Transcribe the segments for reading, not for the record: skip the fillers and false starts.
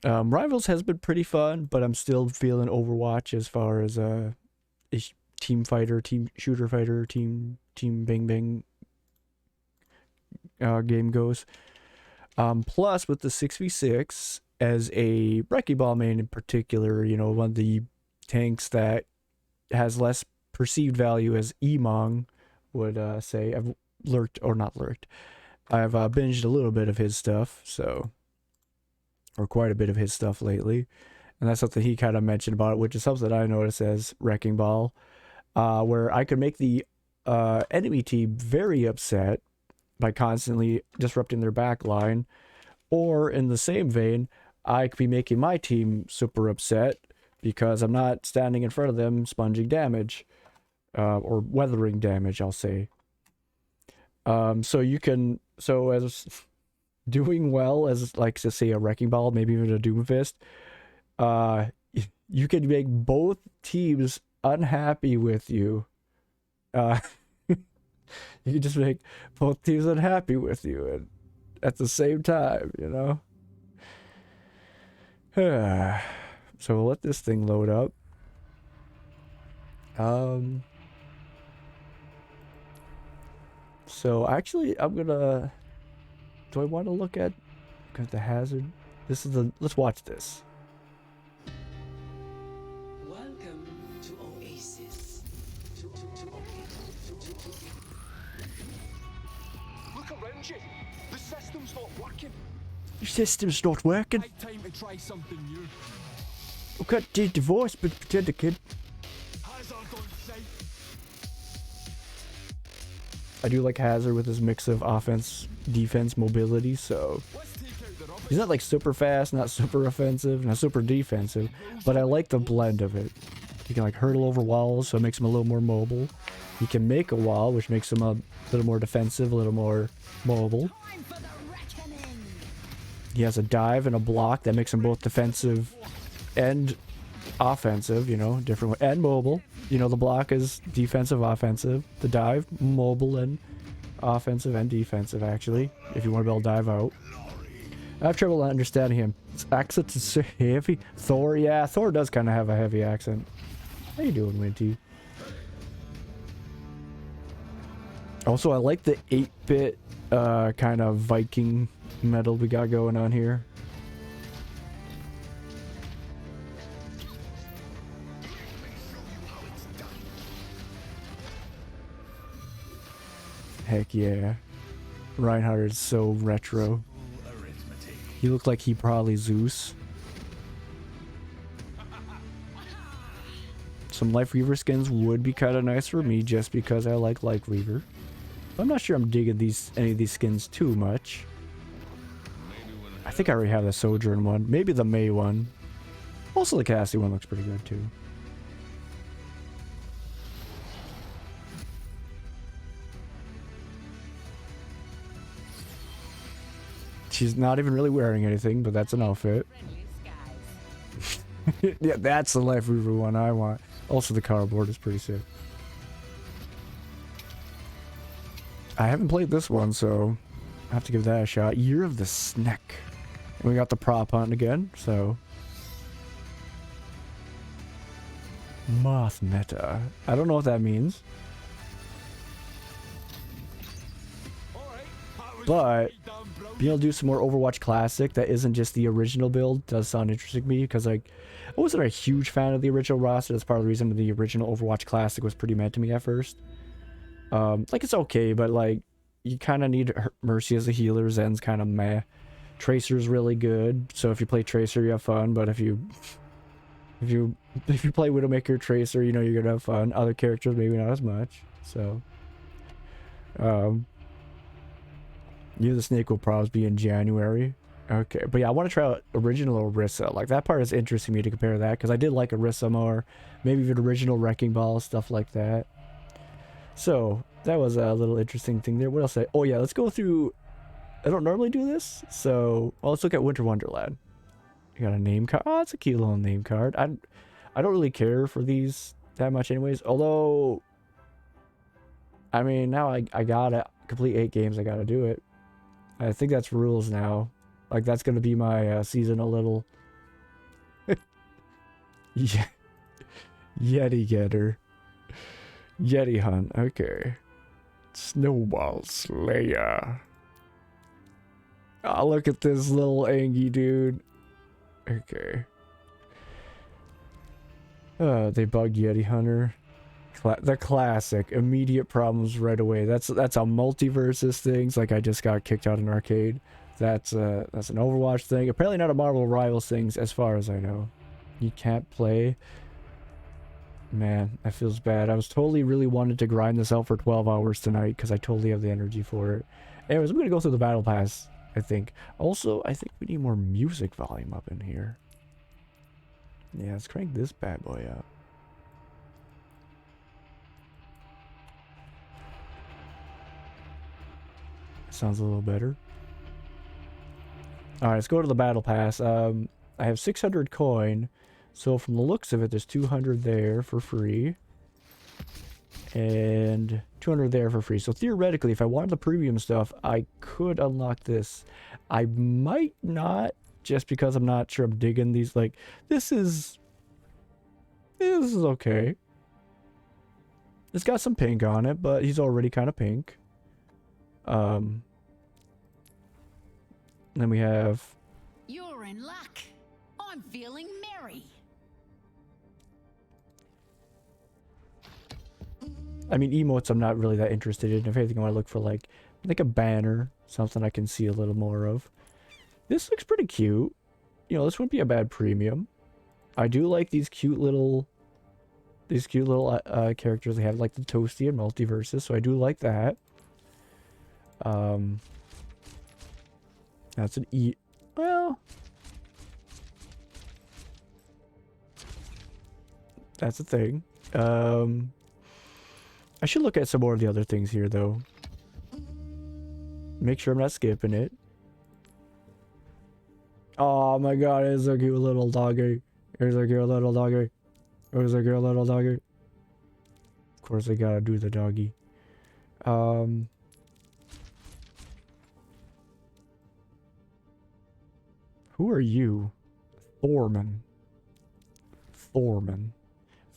Rivals has been pretty fun, but I'm still feeling Overwatch as far as team fighter, team shooter fighter, team bang bang game goes. Plus with the 6v6 as a Wrecking Ball main in particular, you know, one of the tanks that has less perceived value as Emong would say. I've lurked or not lurked. I've binged a little bit of his stuff, so or quite a bit of his stuff lately, and that's something he kind of mentioned about it, which is something I noticed as Wrecking Ball, where I could make the enemy team very upset by constantly disrupting their back line, or in the same vein, I could be making my team super upset because I'm not standing in front of them sponging damage, or weathering damage, I'll say. So you can, so as doing well as like to say a Wrecking Ball, maybe even a Doomfist, uh, you can make both teams unhappy with you. Uh, you can just make both teams unhappy with you, and at the same time, you know. So we'll let this thing load up. So actually, I'm gonna. Do I want to look at the hazard? This is the. Let's watch this. Welcome to Oasis. Look around you. The system's not working. Your system's not working. Take time to try something new. We can't change the voice, but pretend a kid. Hazard on sight. I do like Hazard with his mix of offense, defense, mobility, so Let's take out the rubbish. he's not like super fast, not super offensive, not super defensive, but I like the blend of it. He can like hurdle over walls, so it makes him a little more mobile. He can make a wall, which makes him a little more defensive, a little more mobile. He has a dive and a block that makes him both defensive and offensive, you know, different, and mobile. You know, the block is defensive, offensive. The dive, mobile and offensive and defensive, actually, if you want to be able to dive out. I have trouble understanding him. His accent is so heavy. Thor, yeah, Thor does kind of have a heavy accent. How you doing, Winty? Also, I like the 8-bit kind of Viking metal we got going on here. Heck yeah. Reinhardt is so retro. He looked like he probably Zeus. Some Life Reaver skins would be kind of nice for me just because I like Life Reaver. But I'm not sure I'm digging any of these skins too much. I think I already have the Sojourn one. Maybe the May one. Also the Cassie one looks pretty good too. She's not even really wearing anything, but that's an outfit. Yeah, that's the Life Reaver one I want. Also the cardboard is pretty sick. I haven't played this one, so I have to give that a shot. Year of the Sneck. We got the prop hunt again, so. Moth meta. I don't know what that means. But being able to do some more Overwatch Classic that isn't just the original build does sound interesting to me, because like I wasn't a huge fan of the original roster. That's part of the reason the original Overwatch Classic was pretty mad to me at first. Like it's okay, but like you kind of need Mercy as a healer. Zen's kind of meh. Tracer's really good, so if you play Tracer, you have fun. But if you play Widowmaker Tracer, you know you're gonna have fun. Other characters maybe not as much. So, Year of the Snake will probably be in January. Okay, but yeah, I want to try out original Orisa. Like that part is interesting me to compare that, because I did like Orisa more. Maybe even original Wrecking Ball, stuff like that. So that was a little interesting thing there. What else? Oh yeah, let's go through. I don't normally do this, so well, let's look at Winter Wonderland. You got a name card. Oh, it's a cute little name card. I don't really care for these that much, anyways. Although, I mean, now I gotta complete 8 games. I gotta do it. I think that's rules now. Like that's gonna be my seasonal little Yeah. Yeti getter. Yeti hunt. Okay. Snowball Slayer. Oh, look at this little Angie dude. Okay. They bug Yeti Hunter. The classic. Immediate problems right away. That's a multiverses things. Like I just got kicked out in arcade. That's an Overwatch thing. Apparently not a Marvel Rivals things as far as I know. You can't play. Man, that feels bad. I was totally really wanted to grind this out for 12 hours tonight because I totally have the energy for it. Anyways, I'm going to go through the battle pass, I think. Also, I think we need more music volume up in here. Yeah, let's crank this bad boy up. Sounds a little better. Alright, let's go to the battle pass. I have 600 coin. So from the looks of it, there's 200 there for free. And 200 there for free. So theoretically, if I wanted the premium stuff, I could unlock this. I might not, just because I'm not sure I'm digging these. Like, this is okay. It's got some pink on it, but he's already kind of pink. Then we have... You're in luck. I'm feeling merry. I mean, emotes I'm not really that interested in. If anything, I want to look for like a banner. Something I can see a little more of. This looks pretty cute. You know, this wouldn't be a bad premium. I do like these cute little... characters they have, like the Toasty and Multiverses, so I do like that. That's an E... Well... That's a thing. I should look at some more of the other things here, though. Make sure I'm not skipping it. Oh my god, it's a cute little doggy. Here's a cute little doggy. Here's a cute little doggy. Of course, I gotta do the doggy. Who are you? Thorman.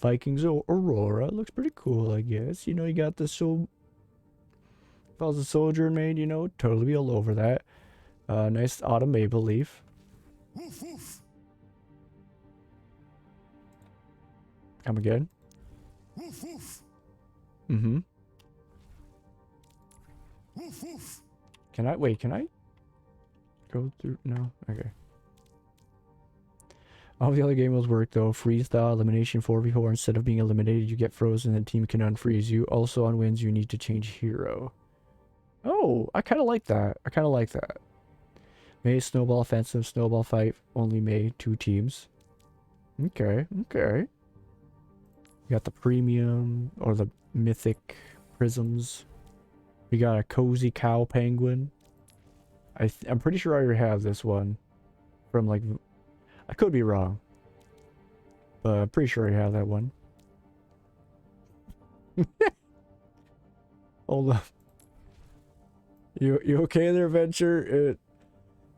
Vikings Aurora. Looks pretty cool, I guess. You know, you got the if I was a soldier made, you know, totally be all over that. Nice autumn maple leaf. Woof woof. Come again. Woof woof. Mm-hmm. Woof woof. Can I go through? No? Okay. All the other game modes work though. Freeze thaw, elimination 4v4. Instead of being eliminated, you get frozen and the team can unfreeze you. Also on wins, you need to change hero. Oh, I kind of like that. May snowball offensive, snowball fight. Only May 2 teams. Okay. You got the premium or the mythic prisms. We got a cozy cow penguin. I'm pretty sure I already have this one from like... I could be wrong, but I'm pretty sure I have that one. Hold up. You okay there, Venture?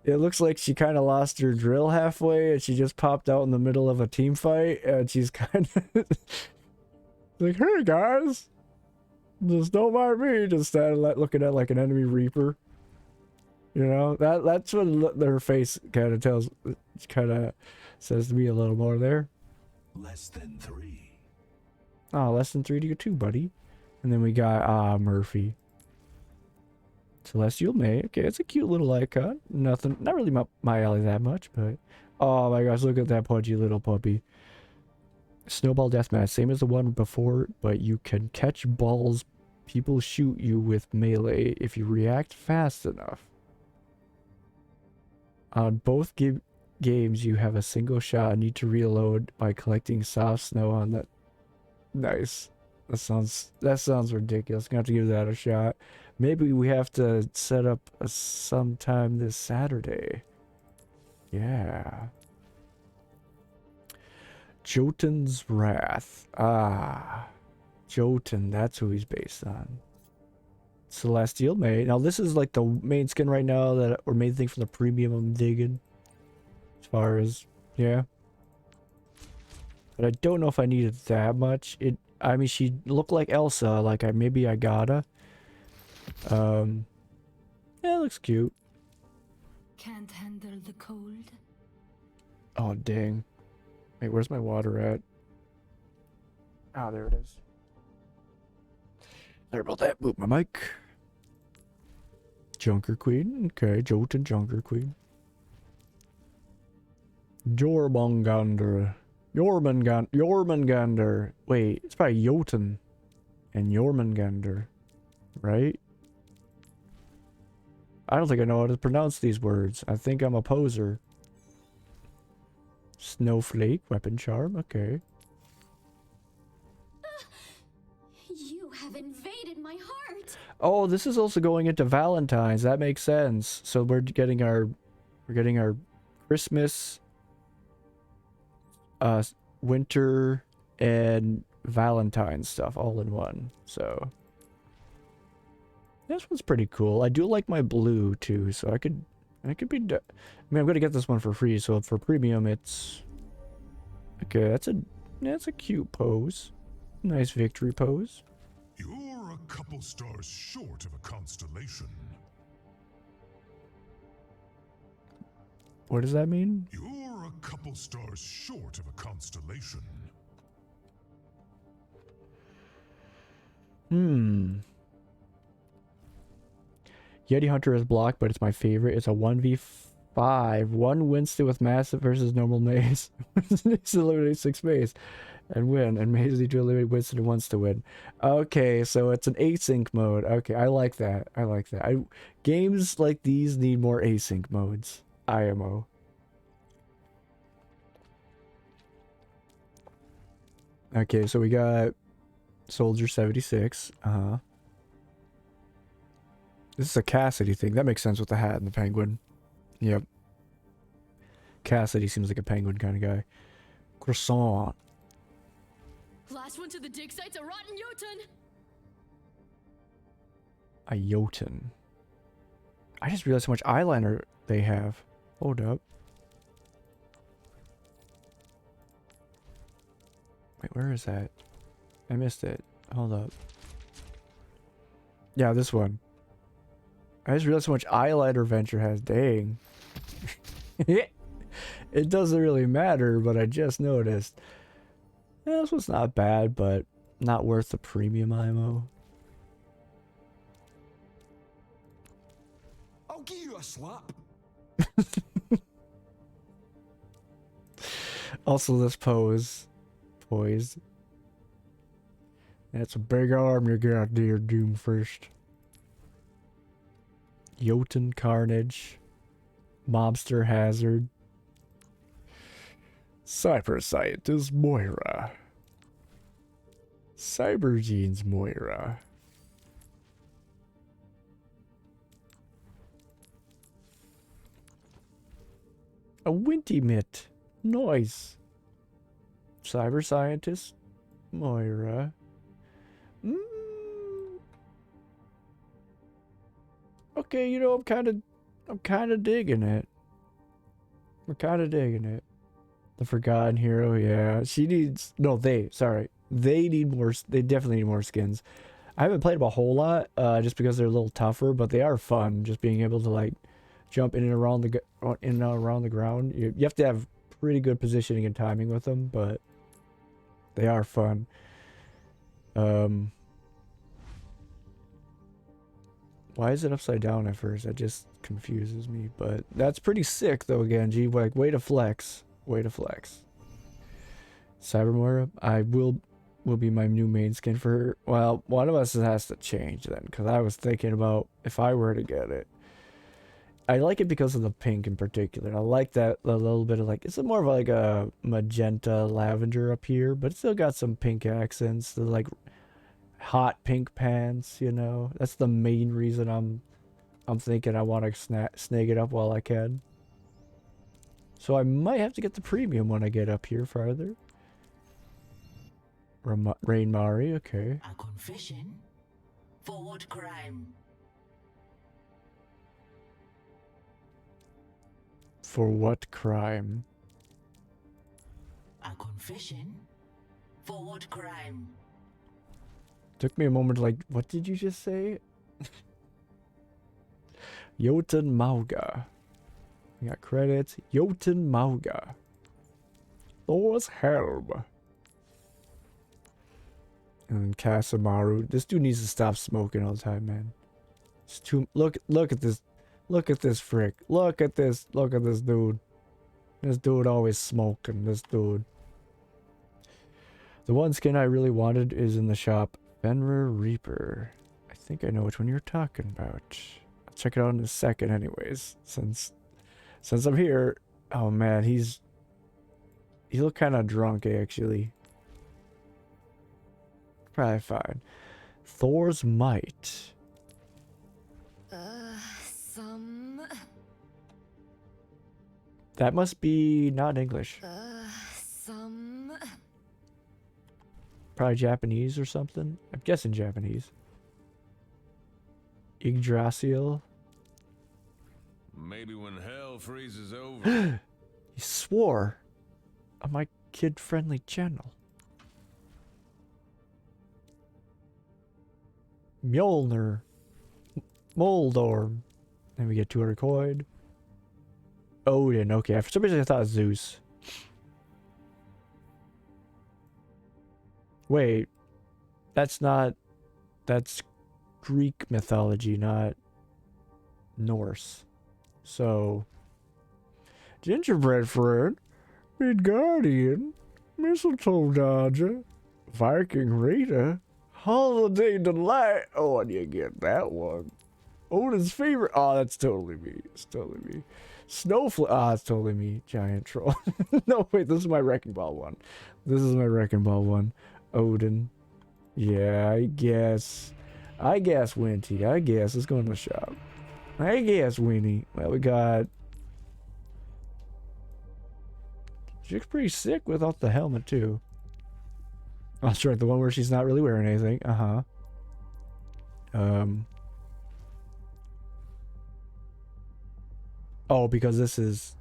It looks like she kind of lost her drill halfway, and she just popped out in the middle of a team fight, and she's kind of like, "Hey guys, just don't mind me." Just standing looking at like an enemy reaper. You know, that's what her face kind of says to me a little more there. Less than 3. Oh, less than 3 to go 2, buddy. And then we got Murphy. Celestial May. Okay, it's a cute little icon. Nothing, not really my alley that much, but oh my gosh, look at that pudgy little puppy. Snowball Deathmatch, same as the one before, but you can catch balls people shoot you with melee if you react fast enough. On both games, you have a single shot and need to reload by collecting soft snow on that. Nice. That sounds ridiculous. Gonna have to give that a shot. Maybe we have to set up sometime this Saturday. Yeah. Jotun's Wrath. Ah. Jotun, that's who he's based on. Celestial May. Now this is like the main skin right now or main thing from the premium I'm digging. As far as, yeah. But I don't know if I needed that much. I mean, she looked like Elsa. Like, maybe I gotta. Yeah, it looks cute. Can't handle the cold. Oh, dang. Wait, where's my water at? Ah, there it is. Sorry about that. Move my mic. Junker Queen. Okay, Jotun Junker Queen. Jormungandr. Jormungandr. Wait, it's probably Jotun and Jormungandr, right? I don't think I know how to pronounce these words. I think I'm a poser. Snowflake, weapon charm, okay. You have invaded my heart. Oh, this is also going into Valentine's. That makes sense. So we're getting our Christmas, winter, and Valentine's stuff all in one. So this one's pretty cool. I do like my blue too, so I could be. I mean, I'm gonna get this one for free. So for premium, it's okay. That's a cute pose. Nice victory pose. You're a couple stars short of a constellation. What does that mean? You're a couple stars short of a constellation. Yeti Hunter is blocked, but it's my favorite. It's a 1v5. One Winston with Massive versus normal Maze. Winston needs to eliminate 6 Maze and win, and Maze needs to eliminate Winston who wants to win. Okay, so it's an async mode. Okay, I like that. I like that. Games like these need more async modes. IMO. Okay, so we got Soldier 76. This is a Cassidy thing. That makes sense with the hat and the penguin. Yep. Cassidy seems like a penguin kind of guy. Croissant. Last one to the dig site's a rotten Jotun. A Jotun. I just realized how much eyeliner they have. Hold up. Wait, where is that? I missed it. Hold up. Yeah, this one. I just realized how much eyeliner Venture has. Dang. It doesn't really matter, but I just noticed. Yeah, this one's not bad, but not worth the premium IMO. I'll give you a slap. Also, this pose. Poised. That's a big arm you got there, Doomfist. Jotun Carnage. Mobster Hazard. Cyber Scientist Moira. Cyber Genes Moira. A Winty Mitt. Nice. Cyber Scientist Moira. Okay, you know, I'm kind of digging it. I'm kind of digging it. The Forgotten Hero, yeah. She needs, no, they need more, they definitely need more skins. I haven't played them a whole lot, just because they're a little tougher, but they are fun, just being able to, like, jump in and around the ground. You have to have pretty good positioning and timing with them, but they are fun. Why is it upside down at first? That just confuses me, but that's pretty sick though, Genji. Like, way to flex. Way to flex. Cybermora, I will be my new main skin for her. Well, one of us has to change then, because I was thinking about if I were to get it. I like it because of the pink in particular. I like that a little bit of, like, it's more of like a magenta lavender up here, but it's still got some pink accents. The, like, hot pink pants, you know. That's the main reason I'm thinking I want to snag it up while I can. So I might have to get the premium when I get up here farther. Rain Mari, okay. A confession? For what crime? For what crime? A confession. Forward crown. Took me a moment to like, what did you just say? Jotun Mauga. We got credits. Jotun Mauga. Thor's Helm. And Kasamaru. This dude needs to stop smoking all the time, man. It's too look at this. Look at this frick. Look at this dude. This dude always smoking. This dude. The one skin I really wanted is in the shop. Fenrir Reaper. I think I know which one you're talking about. I'll check it out in a second anyways. Since I'm here. Oh man, he looked kind of drunk actually. Probably fine. Thor's Might. Some. That must be not English. Some. Probably Japanese or something. I'm guessing Japanese. Yggdrasil. Maybe when hell freezes over. He swore on my kid-friendly channel. Mjolnir. Moldor. Then we get 200 coin. Odin. Okay, for some reason I thought it was Zeus. Wait. That's Greek mythology, not Norse. So, gingerbread friend, Midgardian, mistletoe dodger, Viking raider, holiday delight. Oh, and you get that one. Odin's favorite. Oh, that's totally me. It's totally me. Snowflake. Ah, it's totally me. Giant troll. No, wait. This is my wrecking ball one. This is my wrecking ball one. Odin. Yeah, I guess. Winty. I guess. Let's go in the shop. I guess, Winnie. Well, we got... She looks pretty sick without the helmet, too. Oh, that's right. The one where she's not really wearing anything. Uh-huh. Oh, because this is...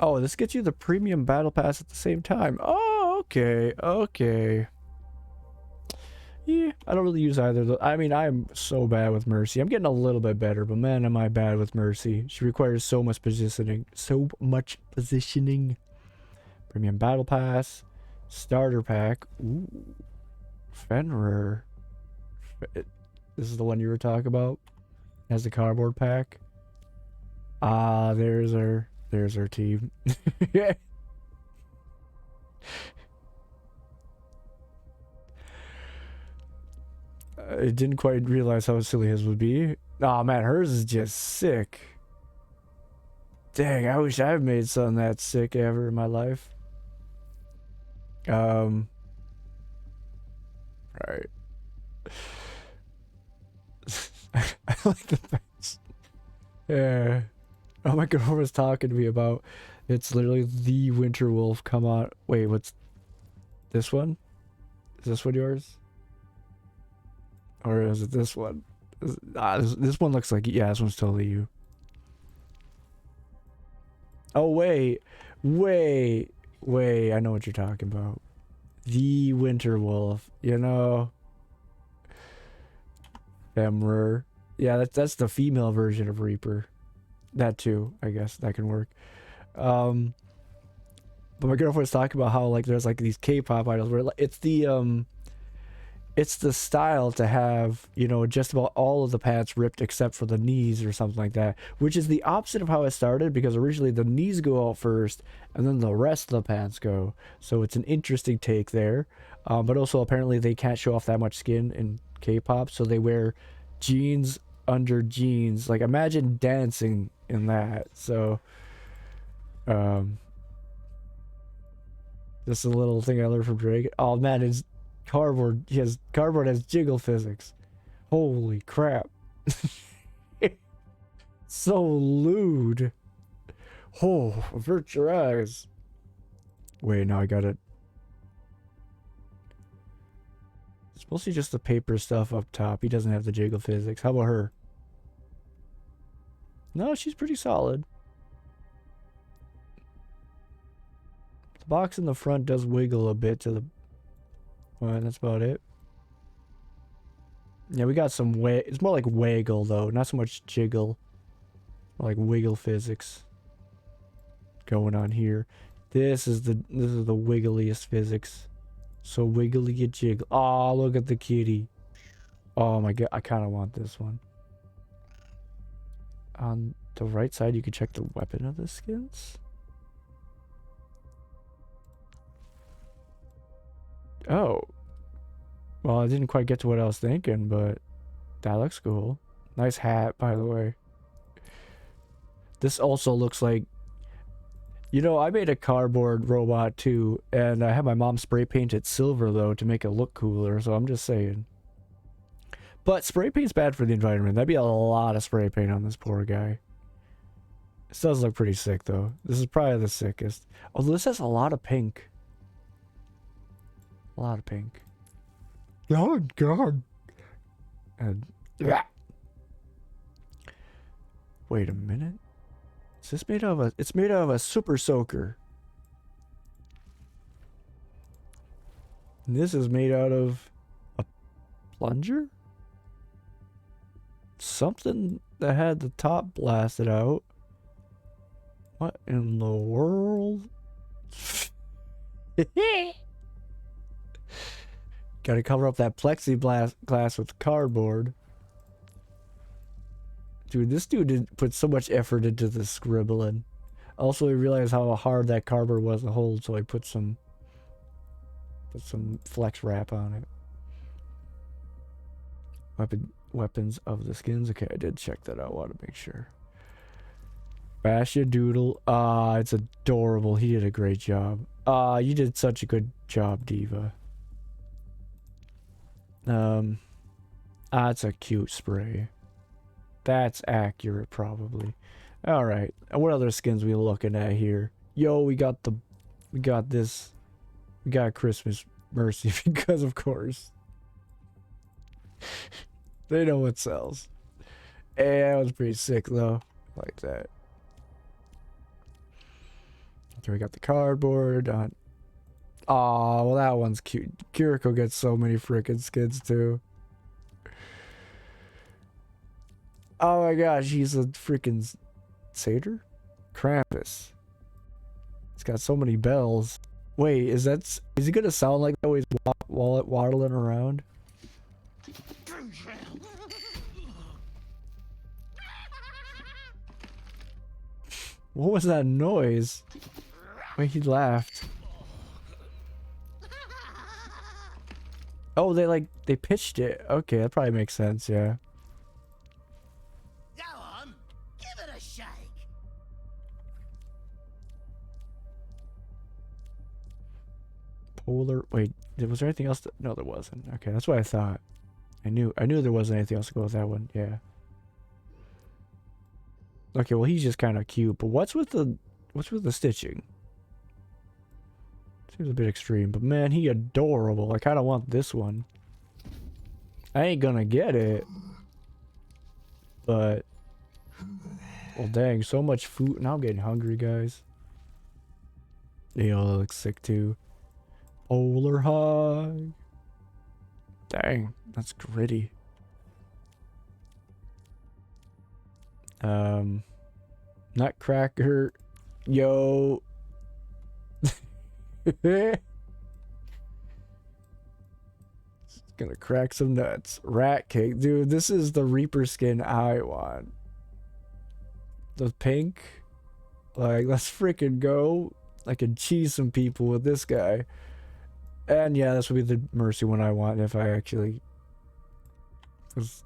Oh, this gets you the premium battle pass at the same time. Oh, okay. Okay. Yeah, I don't really use either of those. I mean, I'm so bad with Mercy. I'm getting a little bit better, but man, am I bad with Mercy. She requires so much positioning. Premium battle pass. Starter pack. Ooh. Fenrir. This is the one you were talking about? Has the cardboard pack. Ah, there's our team. Yeah. I didn't quite realize how silly his would be. Oh man, hers is just sick. Dang, I wish I've made something that sick ever in my life. Right. I like the face. Yeah. Oh my girl was talking to me about it's literally the Winter Wolf. Come on. Wait, what's this one? Is this one yours? Or is it this one? This one looks like, yeah, this one's totally you. Oh, wait. I know what you're talking about. The Winter Wolf, you know? Fenrir. Yeah, that's the female version of Reaper. That too, I guess. That can work. But my girlfriend was talking about how, like, there's, like, these K-pop idols where it's the style to have, you know, just about all of the pants ripped except for the knees or something like that, which is the opposite of how it started, because originally the knees go out first and then the rest of the pants go. So it's an interesting take there. But also apparently they can't show off that much skin in K-pop, so they wear jeans under jeans. Like, imagine dancing in that. So this is a little thing I learned from Drake. Oh man, it's cardboard has jiggle physics. Holy crap. So lewd. Oh, avert your eyes. Wait, now I got it. It's mostly just the paper stuff up top. He doesn't have the jiggle physics. How about her? No, she's pretty solid. box in the front does wiggle a bit to the... Well, that's about it. Yeah, we got some it's more like waggle though, not so much jiggle. More like wiggle physics going on here. This is the wiggliest physics. So wiggly a jiggle. Oh, look at the kitty. Oh my god, I kind of want this one. On the right side, you can check the weapon of the skins. Oh. Well, I didn't quite get to what I was thinking, but that looks cool. Nice hat, by the way. This also looks like... You know, I made a cardboard robot too, and I had my mom spray paint it silver though to make it look cooler, so I'm just saying. But spray paint's bad for the environment. That'd be a lot of spray paint on this poor guy. This does look pretty sick though. This is probably the sickest. Oh, this has a lot of pink. A lot of pink. Oh god. And yeah. Wait a minute. Is this made out of a... It's made out of a super soaker. And this is made out of a plunger? Something that had the top blasted out. What in the world? Gotta cover up that plexiglass with cardboard. Dude, this dude did put so much effort into the scribbling. Also, he realized how hard that cardboard was to hold, so I put some flex wrap on it. Weapons of the skins. Okay, I did check that out. I want to make sure. Basha Doodle. It's adorable. He did a great job. You did such a good job, Diva. It's a cute spray. That's accurate, probably. All right. What other skins we looking at here? Yo, we got this. We got Christmas Mercy because, of course, they know what sells. Yeah, that was pretty sick though. I like that. Okay, we got the cardboard on. Oh, well, that one's cute. Kiriko gets so many freaking skins too. Oh my gosh, he's a freaking satyr? Krampus. It's got so many bells. Wait, is he gonna sound like that when he's waddling around? What was that noise? Wait, he laughed. Oh, they pitched it. Okay, that probably makes sense, yeah. Polar. Wait, was there anything else? No, there wasn't. Okay, that's what I thought. I knew there wasn't anything else to go with that one. Yeah. Okay, well he's just kind of cute, but what's with the stitching? Seems a bit extreme, but man, he adorable. I kind of want this one. I ain't gonna get it, but well, dang, so much food. Now I'm getting hungry, guys. They all look sick too. Polar hog. Dang, that's gritty. Nutcracker. Yo. Gonna crack some nuts. Rat cake. Dude, this is the Reaper skin I want. The pink. Like, let's freaking go. I can cheese some people with this guy. And yeah, this would be the Mercy one I want if I actually... If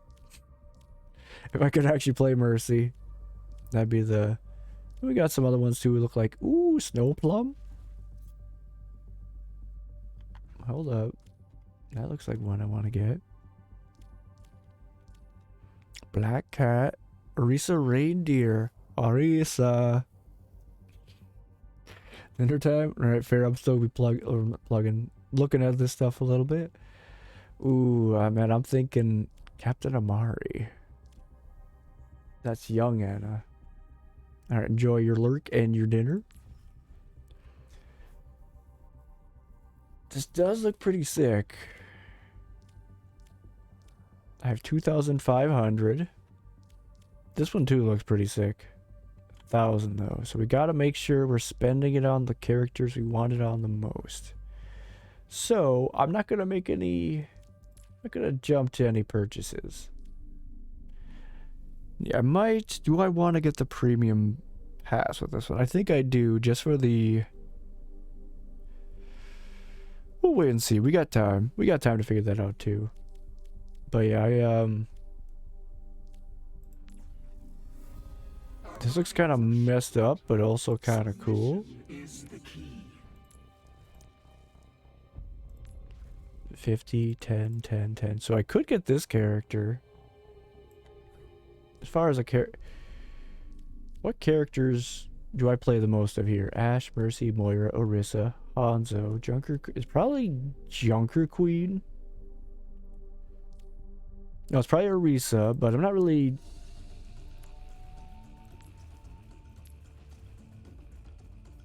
I could actually play Mercy. That'd be the... We got some other ones too who look like... Ooh, Snow Plum? Hold up. That looks like one I want to get. Black Cat. Orisa Reindeer. Orisa. Dinner time? Alright, fair. I'm still plugging. Looking at this stuff a little bit. Ooh, man, I'm thinking Captain Amari. That's young Anna. Alright, enjoy your lurk and your dinner. This does look pretty sick. I have 2,500. This one too looks pretty sick. 1,000 though. So we gotta make sure we're spending it on the characters we want it on the most. So I'm not gonna make any... I'm not gonna jump to any purchases. Yeah, I might... Do I want to get the premium pass with this one? I think I do, just for the... We'll wait and see. We got time. We got time to figure that out too. But yeah, this looks kind of messed up, but also kind of cool. 50, 10, 10, 10. So I could get this character. As far as a what characters do I play the most of here? Ash, Mercy, Moira, Orisa, Hanzo, Junker. It's probably Junker Queen. No, it's probably Orisa, but I'm not really...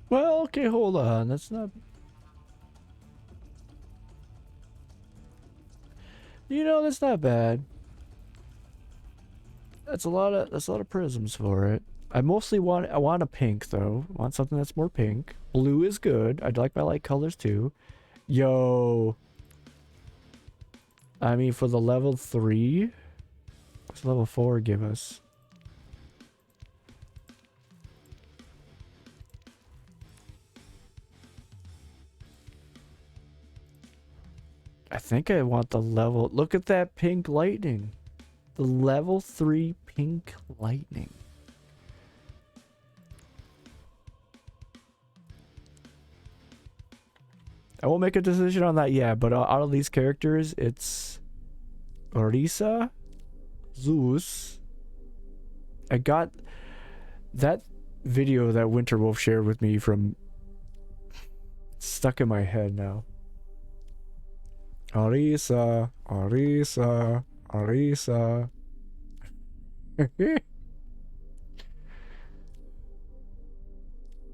Well, okay, hold on. That's not... You know, that's not bad. That's a lot of prisms for it. I want a pink though. I want something that's more pink. Blue is good. I'd like my light colors too. Yo. I mean, for the level 3, what's level 4 give us? I think I want the level... Look at that pink lightning. The level 3 pink lightning. I won't make a decision on that yet, but out of these characters, it's Orisa, Zeus. I got that video that Winterwolf shared with me from... Stuck in my head now. Orisa, Orisa, Orisa.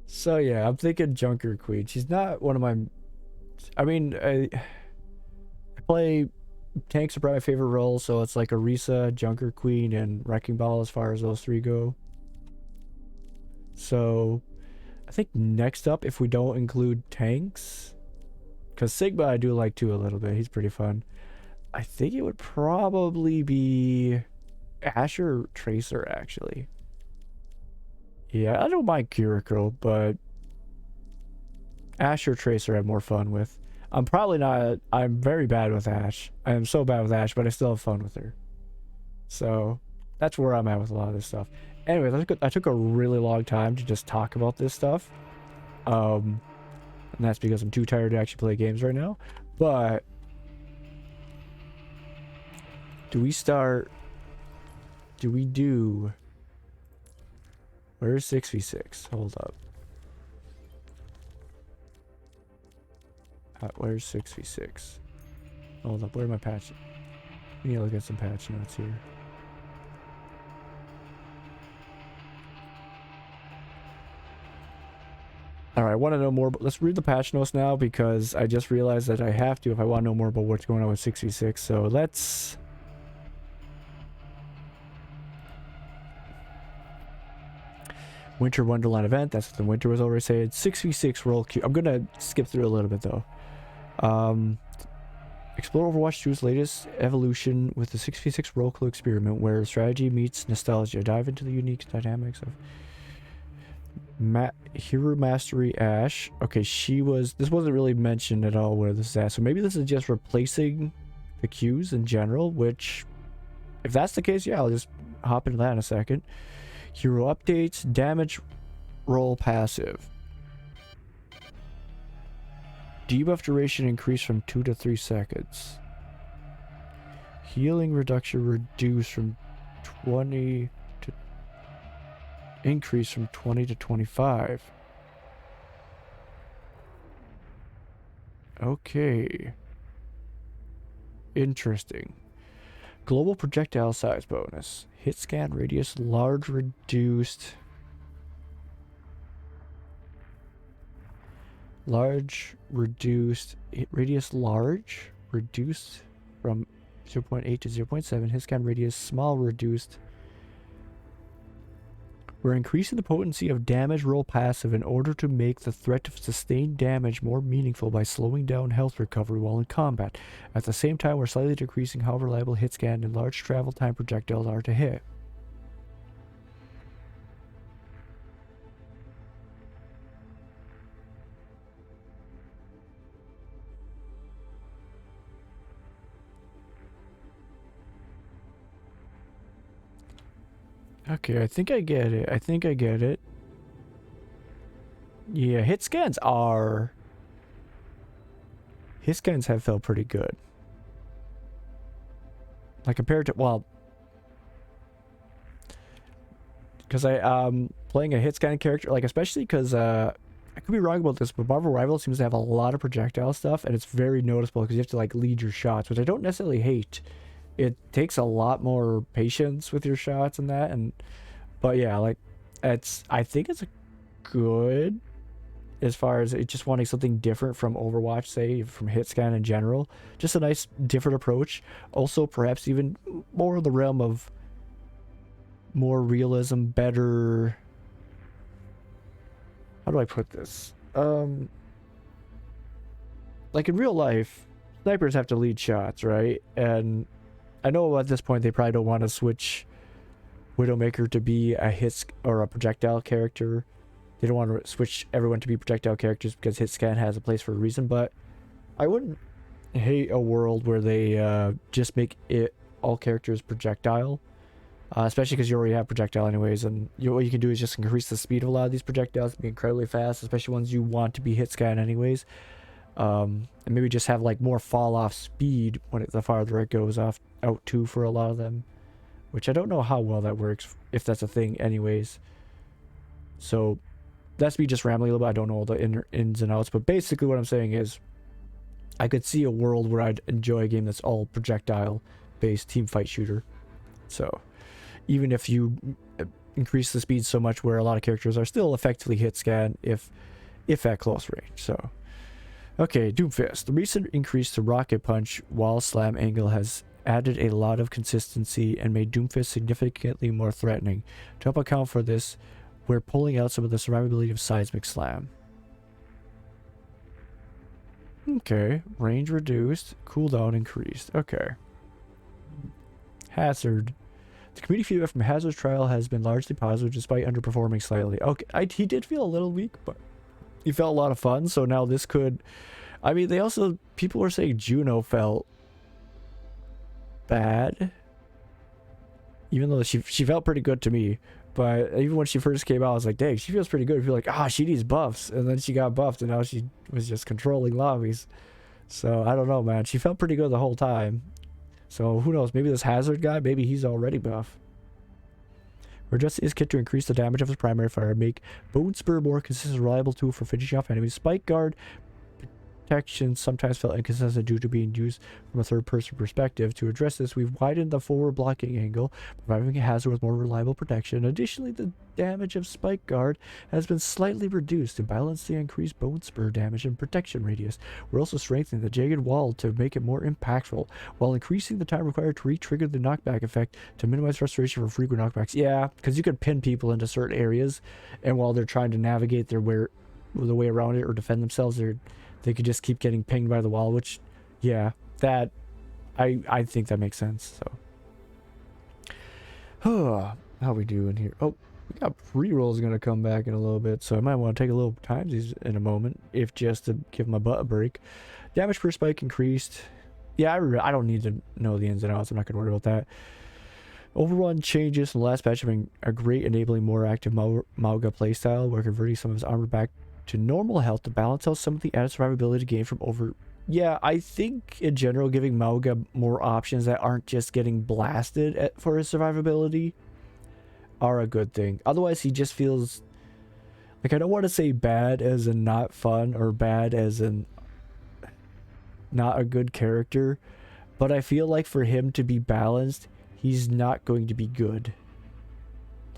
So yeah, I'm thinking Junker Queen. She's not one of my... I mean, I play... Tanks are probably my favorite role, so it's like Orisa, Junker Queen, and Wrecking Ball as far as those three go. So, I think next up, if we don't include tanks... Because Sigma I do like too a little bit. He's pretty fun. I think it would probably be Asher or Tracer, actually. Yeah, I don't mind Kiriko, but Ash or Tracer I have more fun with. I'm probably not... I'm very bad with Ash. I am so bad with Ash, but I still have fun with her. So, that's where I'm at with a lot of this stuff. Anyways, I took a really long time to just talk about this stuff. And that's because I'm too tired to actually play games right now. But... Do we start... Do we do... Where's 6v6? Hold up. Where's 6v6? Hold up, where are my patch? We need to look at some patch notes here. Alright, I want to know more, but let's read the patch notes now because I just realized that I have to if I want to know more about what's going on with 6v6. So let's... Winter Wonderland event, that's what the winter was already saying. 6v6 roll queue. I'm gonna skip through a little bit though. Explore Overwatch 2's latest evolution with the 6v6 roll queue experiment where strategy meets nostalgia. Dive into the unique dynamics of Hero Mastery Ash. Okay, this wasn't really mentioned at all where this is at. So maybe this is just replacing the queues in general, which if that's the case, yeah, I'll just hop into that in a second. Hero updates, damage roll passive. Debuff duration increased from 2 to 3 seconds. Healing reduction reduced from 20 to... Increase from 20 to 25. Okay. Interesting. Global projectile size bonus. Hit scan radius large reduced. Large reduced radius large reduced from 0.8 to 0.7. Hit scan radius small reduced. We're increasing the potency of damage roll passive in order to make the threat of sustained damage more meaningful by slowing down health recovery while in combat. At the same time, we're slightly decreasing how reliable hit scan and large travel time projectiles are to hit. Okay, I think I get it. I think I get it. Yeah, hit scans have felt pretty good. Like compared to, well, because playing a hit scan character, like especially because I could be wrong about this, but Marvel Rivals seems to have a lot of projectile stuff, and it's very noticeable because you have to like lead your shots, which I don't necessarily hate. It takes a lot more patience with your shots and that, but yeah, like I think it's good as far as it just wanting something different from Overwatch, say from hitscan in general. Just a nice different approach. Also perhaps even more in the realm of more realism, better, how do I put this? Like in real life, snipers have to lead shots, right? And I know at this point they probably don't want to switch Widowmaker to be a hit or a projectile character. They don't want to switch everyone to be projectile characters because hit scan has a place for a reason, but I wouldn't hate a world where they just make it all characters projectile, especially because you already have projectile anyways, and what you can do is just increase the speed of a lot of these projectiles to be incredibly fast, especially ones you want to be hit scan anyways. And maybe just have like more fall off speed when the farther it goes off out to for a lot of them, which I don't know how well that works, if that's a thing anyways. So that's me just rambling a little bit. I don't know all the ins and outs, but basically what I'm saying is I could see a world where I'd enjoy a game that's all projectile based team fight shooter. So even if you increase the speed so much where a lot of characters are still effectively hit scan if at close range. So okay, Doomfist. The recent increase to Rocket Punch wall slam angle has added a lot of consistency and made Doomfist significantly more threatening. To help account for this, we're pulling out some of the survivability of Seismic Slam. Okay, range reduced, cooldown increased. Okay. Hazard. The community feedback from Hazard's trial has been largely positive despite underperforming slightly. Okay, he did feel a little weak, but he felt a lot of fun, so now this could... I mean, people were saying Juno felt bad, even though she felt pretty good to me. But even when she first came out, I was like, dang, she feels pretty good. I feel like, she needs buffs. And then she got buffed, and now she was just controlling lobbies. So, I don't know, man. She felt pretty good the whole time. So, who knows? Maybe this Hazard guy, maybe he's already buff. We're adjusting his kit to increase the damage of his primary fire, make Bone Spur more consistent, reliable tool for finishing off enemies. Spike Guard protection sometimes felt inconsistent due to being used from a third-person perspective. To address this, we've widened the forward blocking angle, providing a hazard with more reliable protection. Additionally, the damage of Spike Guard has been slightly reduced to balance the increased Bone Spur damage and protection radius. We're also strengthening the Jagged Wall to make it more impactful, while increasing the time required to re-trigger the knockback effect to minimize frustration from frequent knockbacks. Yeah, because you could pin people into certain areas, and while they're trying to navigate the way around it or defend themselves, they could just keep getting pinged by the wall, which, yeah, that, I think that makes sense, so. How we doing here? Oh, we got pre-rolls going to come back in a little bit, so I might want to take a little timesies in a moment, if just to give my butt a break. Damage per spike increased. Yeah, I don't need to know the ins and outs. I'm not going to worry about that. Overrun changes in the last patch have been a great enabling more active Mauga playstyle, where converting some of his armor back to normal health to balance out some of the added survivability gained from over... Yeah, I think in general giving Mauga more options that aren't just getting blasted for his survivability are a good thing. Otherwise, he just feels... Like, I don't want to say bad as in not fun or bad as in not a good character, but I feel like for him to be balanced, he's not going to be good.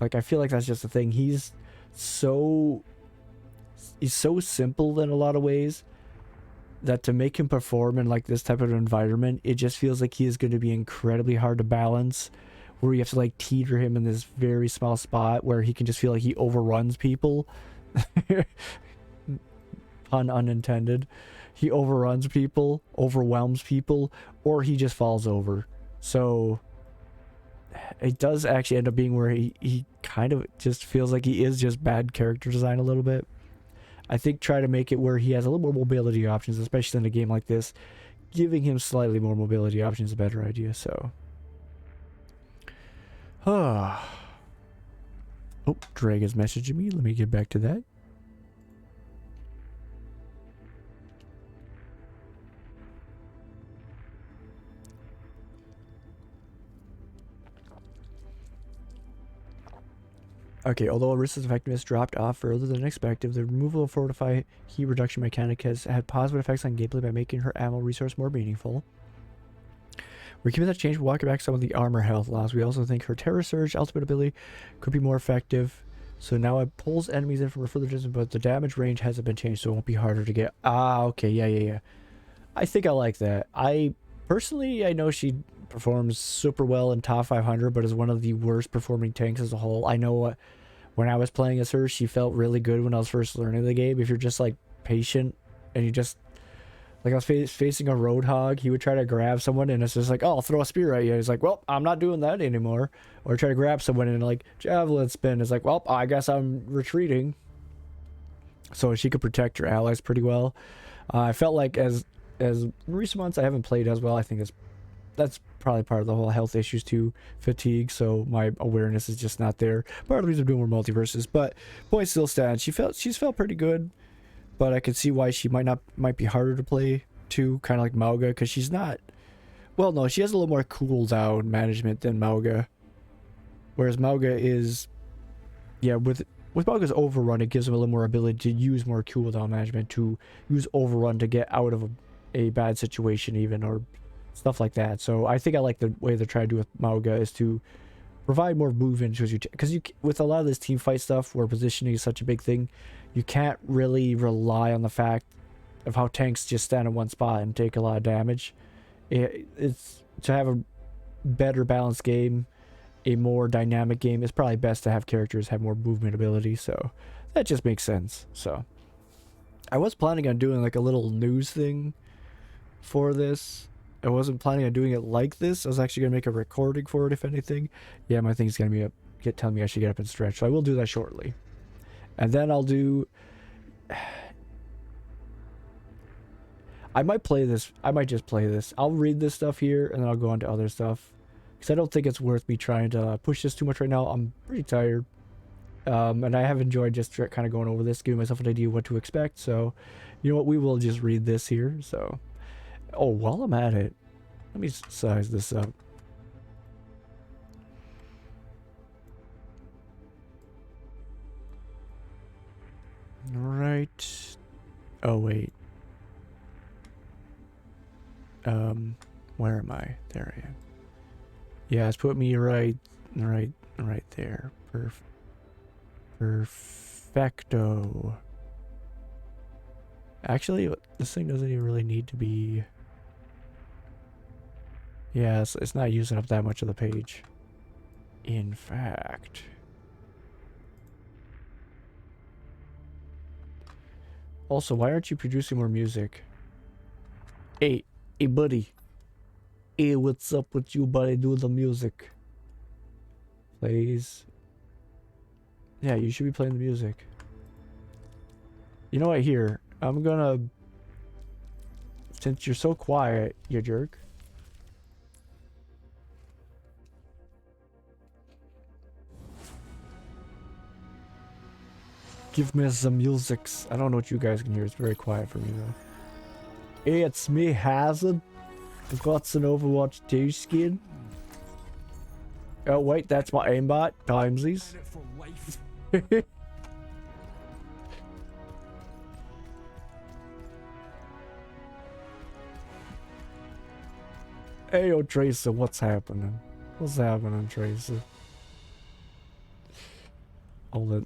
Like, I feel like that's just the thing. He's so he's so simple in a lot of ways that to make him perform in like this type of environment, it just feels like he is going to be incredibly hard to balance, where you have to like teeter him in this very small spot where he can just feel like he overruns people. Pun unintended. He overruns people, overwhelms people, or he just falls over. So it does actually end up being where he kind of just feels like he is just bad character design a little bit. I think try to make it where he has a little more mobility options, especially in a game like this. Giving him slightly more mobility options is a better idea, so. Oh, Drag is messaging me. Let me get back to that. Okay, although Arista's effectiveness dropped off further than expected, the removal of Fortify heat reduction mechanic has had positive effects on gameplay by making her ammo resource more meaningful. We're keeping that change, walking back some of the armor health loss. We also think her Terror Surge ultimate ability could be more effective. So now it pulls enemies in from a further distance, but the damage range hasn't been changed, so it won't be harder to get. Ah, okay, yeah. I think I like that. Personally, I know she performs super well in top 500, but is one of the worst performing tanks as a whole. I know when I was playing as her, she felt really good when I was first learning the game. If you're just like patient and you just like, I was facing a Roadhog, he would try to grab someone and it's just like, oh, I'll throw a spear at you. He's like, well, I'm not doing that anymore. Or try to grab someone and like javelin spin. It's like, well, I guess I'm retreating. So she could protect her allies pretty well. I felt like as recent months I haven't played as well. I think that's probably part of the whole health issues too, fatigue. So my awareness is just not there. Part of the reason I'm doing more multiverses, but point still stands. She's felt pretty good, but I could see why she might be harder to play too, kind of like Mauga, because she's not. Well, no, she has a little more cooldown management than Mauga, whereas Mauga is, yeah, with Mauga's overrun, it gives him a little more ability to use more cooldown management, to use overrun to get out of a bad situation even, or stuff like that. So I think I like the way they're trying to do with Mauga is to provide more movement, because you with a lot of this team fight stuff where positioning is such a big thing, you can't really rely on the fact of how tanks just stand in one spot and take a lot of damage. It's to have a better balanced game, a more dynamic game, it's probably best to have characters have more movement ability. So that just makes sense. So I was planning on doing like a little news thing for this. I wasn't planning on doing it like this. I was actually gonna make a recording for it, if anything. Yeah, my thing's gonna be telling me I should get up and stretch, so I will do that shortly. And then I'll do. I might play this. I might just play this. I'll read this stuff here, and then I'll go on to other stuff, because I don't think it's worth me trying to push this too much right now. I'm pretty tired, and I have enjoyed just kind of going over this, giving myself an idea of what to expect. So, you know what? We will just read this here. So. Oh, while I'm at it, let me size this up. Right. Oh, wait. Where am I? There I am. Yeah, it's put me right there. Perfecto. Actually, this thing doesn't even really need to be. Yeah, it's not using up that much of the page. In fact. Also, why aren't you producing more music? Hey, buddy. Hey, what's up with you, buddy? Do the music. Please. Yeah, you should be playing the music. You know what, here. I'm gonna... Since you're so quiet, you jerk. Give me some musics. I don't know what you guys can hear. It's very quiet for me though. Hey, it's me, Hazard. I've got an Overwatch 2 skin. Oh wait, that's my aimbot. Timesies. Hey, yo, Tracer, what's happening? What's happening, Tracer? Hold it.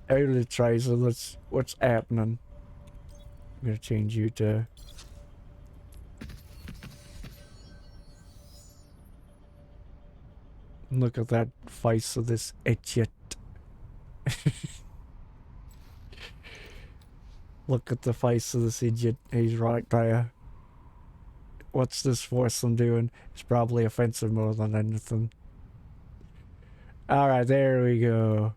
I'm gonna try, so what's happening? I'm gonna change you to... Look at that face of this idiot. Look at the face of this idiot. He's right there. What's this foursome doing? It's probably offensive more than anything. Alright, there we go.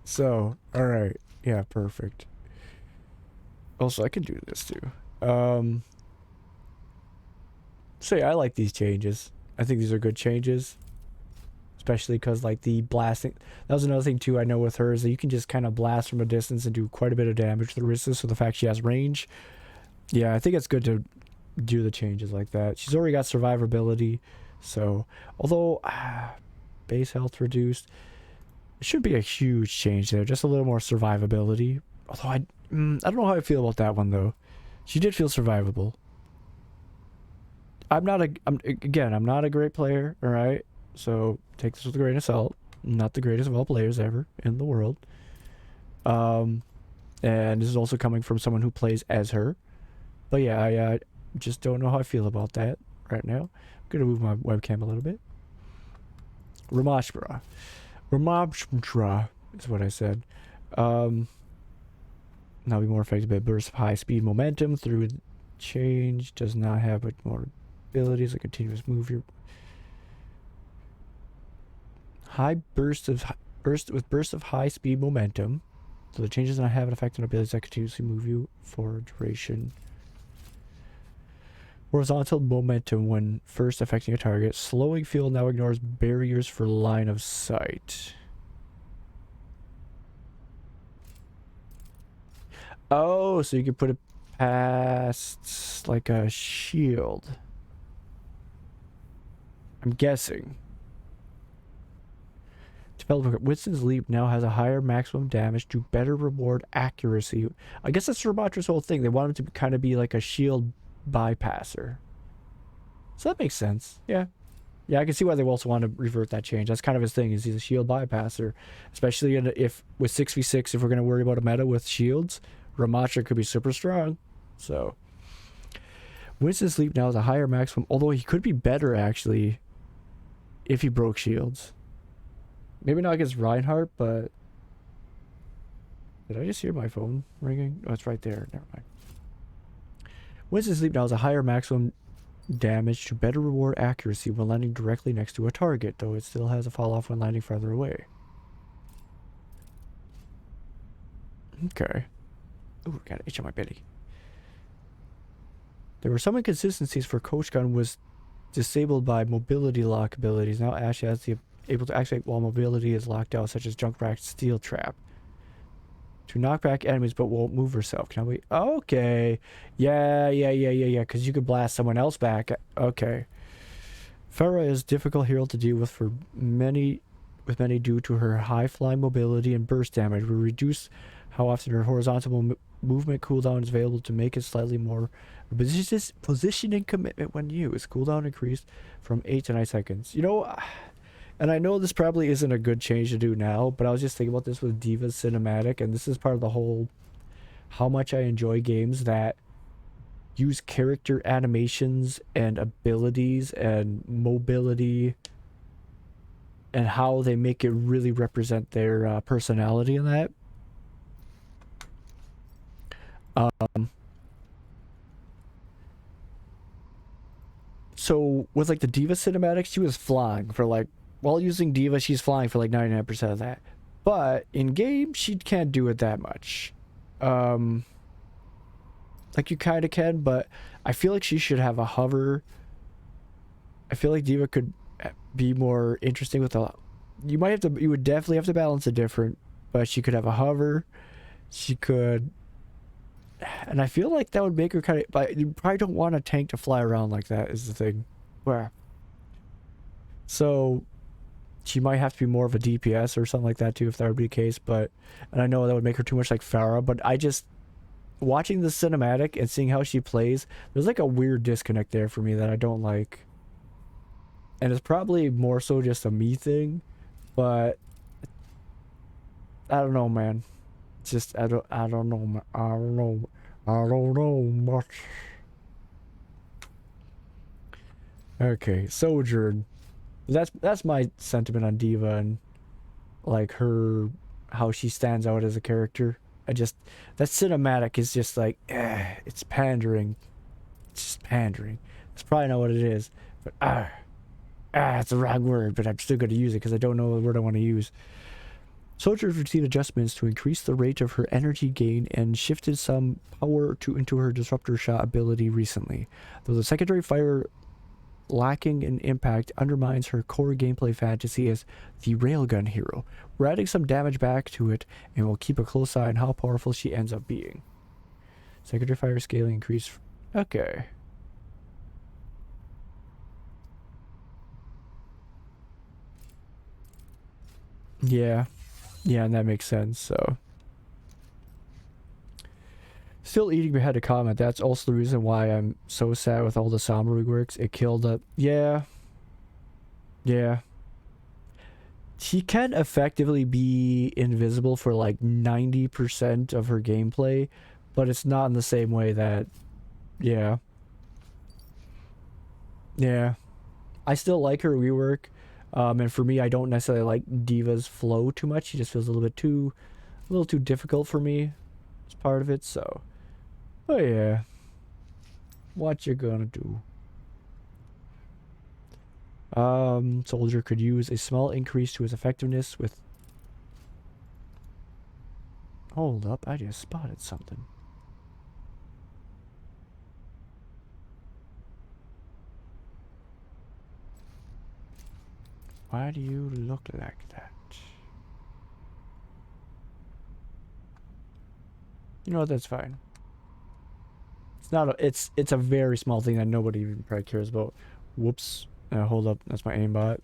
So, alright. Yeah, perfect. Also, I can do this too. So yeah, I like these changes. I think these are good changes. Especially because, like, the blasting... That was another thing, too, I know with her, is that you can just kind of blast from a distance and do quite a bit of damage to the wrist. So the fact she has range... Yeah, I think it's good to do the changes like that. She's already got survivability. So, although... base health reduced... It should be a huge change there. Just a little more survivability. Although I don't know how I feel about that one, though. She did feel survivable. I'm not a great player, alright? So, take this with a grain of salt. I'm not the greatest of all players ever in the world. And this is also coming from someone who plays as her. But yeah, I just don't know how I feel about that right now. I'm gonna move my webcam a little bit. Ramashbra is what I said. Now be more effective by burst of high speed momentum through change. Does not have more abilities. A continuous move. Your high burst of high speed momentum. So the change does not have an effect on abilities that continuously move you for duration. Horizontal momentum when first affecting a target. Slowing field now ignores barriers for line of sight. Oh, so you can put it past like a shield. I'm guessing. Developer Winston's Leap now has a higher maximum damage to better reward accuracy. I guess that's Ramatra's whole thing. They want him to kind of be like a shield bypasser. So that makes sense. Yeah. Yeah, I can see why they also want to revert that change. That's kind of his thing, is he's a shield bypasser. Especially if with 6v6, if we're going to worry about a meta with shields, Ramatra could be super strong. So Winston's Leap now has a higher maximum, although he could be better actually if he broke shields. Maybe not against Reinhardt, but... Did I just hear my phone ringing? Oh, it's right there. Never mind. Winston's Leap now has a higher maximum damage to better reward accuracy when landing directly next to a target, though it still has a fall off when landing farther away. Okay. Ooh, got an itch on my belly. There were some inconsistencies for Coach Gun was disabled by mobility lock abilities. Now Ashe has the able to activate while mobility is locked out, such as Junkrat Steel Trap. To knock back enemies but won't move herself. Can we? Okay. Yeah. Because you could blast someone else back. Okay. Farah is a difficult hero to deal with many due to her high flying mobility and burst damage. We reduce how often her horizontal movement cooldown is available to make it slightly more positioning commitment when used. Cooldown increased from 8 to 9 seconds. You know, and I know this probably isn't a good change to do now, but I was just thinking about this with Diva's cinematic, and this is part of the whole how much I enjoy games that use character animations and abilities and mobility and how they make it really represent their personality in that. So with like the Diva cinematics, she was flying for like, while using Diva, she's flying for like 99% of that. But in game, she can't do it that much. Like you kind of can, but I feel like she should have a hover. I feel like Diva could be more interesting with a... You would definitely have to balance it different, but she could have a hover. She could... And I feel like that would make her kind of... But you probably don't want a tank to fly around like that, is the thing. Where? So... She might have to be more of a DPS or something like that too, if that would be the case, but... And I know that would make her too much like Farah, but I just... Watching the cinematic and seeing how she plays, there's like a weird disconnect there for me that I don't like. And it's probably more so just a me thing, but... I don't know, man. Just I don't know, man. I don't know much. Okay, Sojourn. That's my sentiment on Diva and like her, how she stands out as a character. I just, that cinematic is just like, it's pandering. It's just pandering. That's probably not what it is, but it's the wrong word, but I'm still going to use it because I don't know the word I want to use. Soldiers received adjustments to increase the rate of her energy gain and shifted some power into her disruptor shot ability recently. Though the secondary fire lacking in impact undermines her core gameplay fantasy as the railgun hero. We're adding some damage back to it and we'll keep a close eye on how powerful she ends up being. Secondary fire scaling increase. Okay. Yeah. Yeah, and that makes sense, so. Still eating behind a comment. That's also the reason why I'm so sad with all the Sombra reworks. It killed up. Yeah. Yeah. She can effectively be invisible for like 90% of her gameplay, but it's not in the same way that. Yeah. Yeah. I still like her rework. And for me, I don't necessarily like Diva's flow too much. She just feels a little too difficult for me as part of it, so. Oh yeah. What you gonna do? Soldier could use a small increase to his effectiveness with... Hold up, I just spotted something. Why do you look like that? You know what, that's fine. It's not a, it's a very small thing that nobody even probably cares about. Whoops. Hold up, that's my aimbot.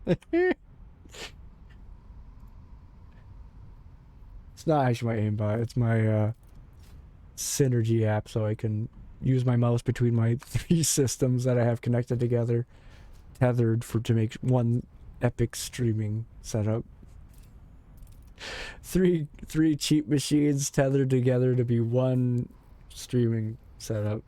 It's not actually my aimbot, it's my Synergy app, so I can use my mouse between my 3 systems that I have connected together, tethered to make one epic streaming setup. Three cheap machines tethered together to be one streaming setup.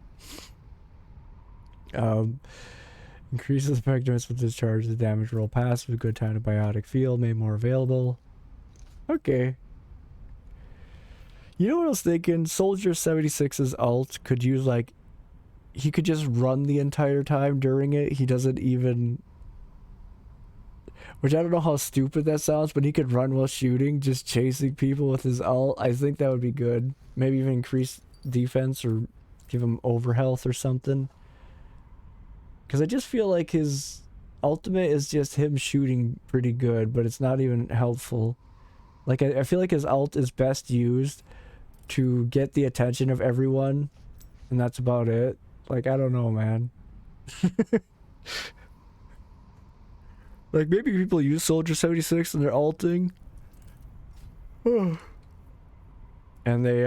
Increases effectiveness with discharge. The damage roll pass with good time to biotic field made more available. Okay. You know what I was thinking? Soldier 76's ult could use like, he could just run the entire time during it. He doesn't even, which I don't know how stupid that sounds, but he could run while shooting, just chasing people with his ult. I think that would be good. Maybe even increase defense or give him overhealth or something. Because I just feel like his ultimate is just him shooting pretty good, but it's not even helpful. Like, I feel like his ult is best used to get the attention of everyone, and that's about it. Like, I don't know, man. Like, maybe people use Soldier 76 and they're ulting. And they,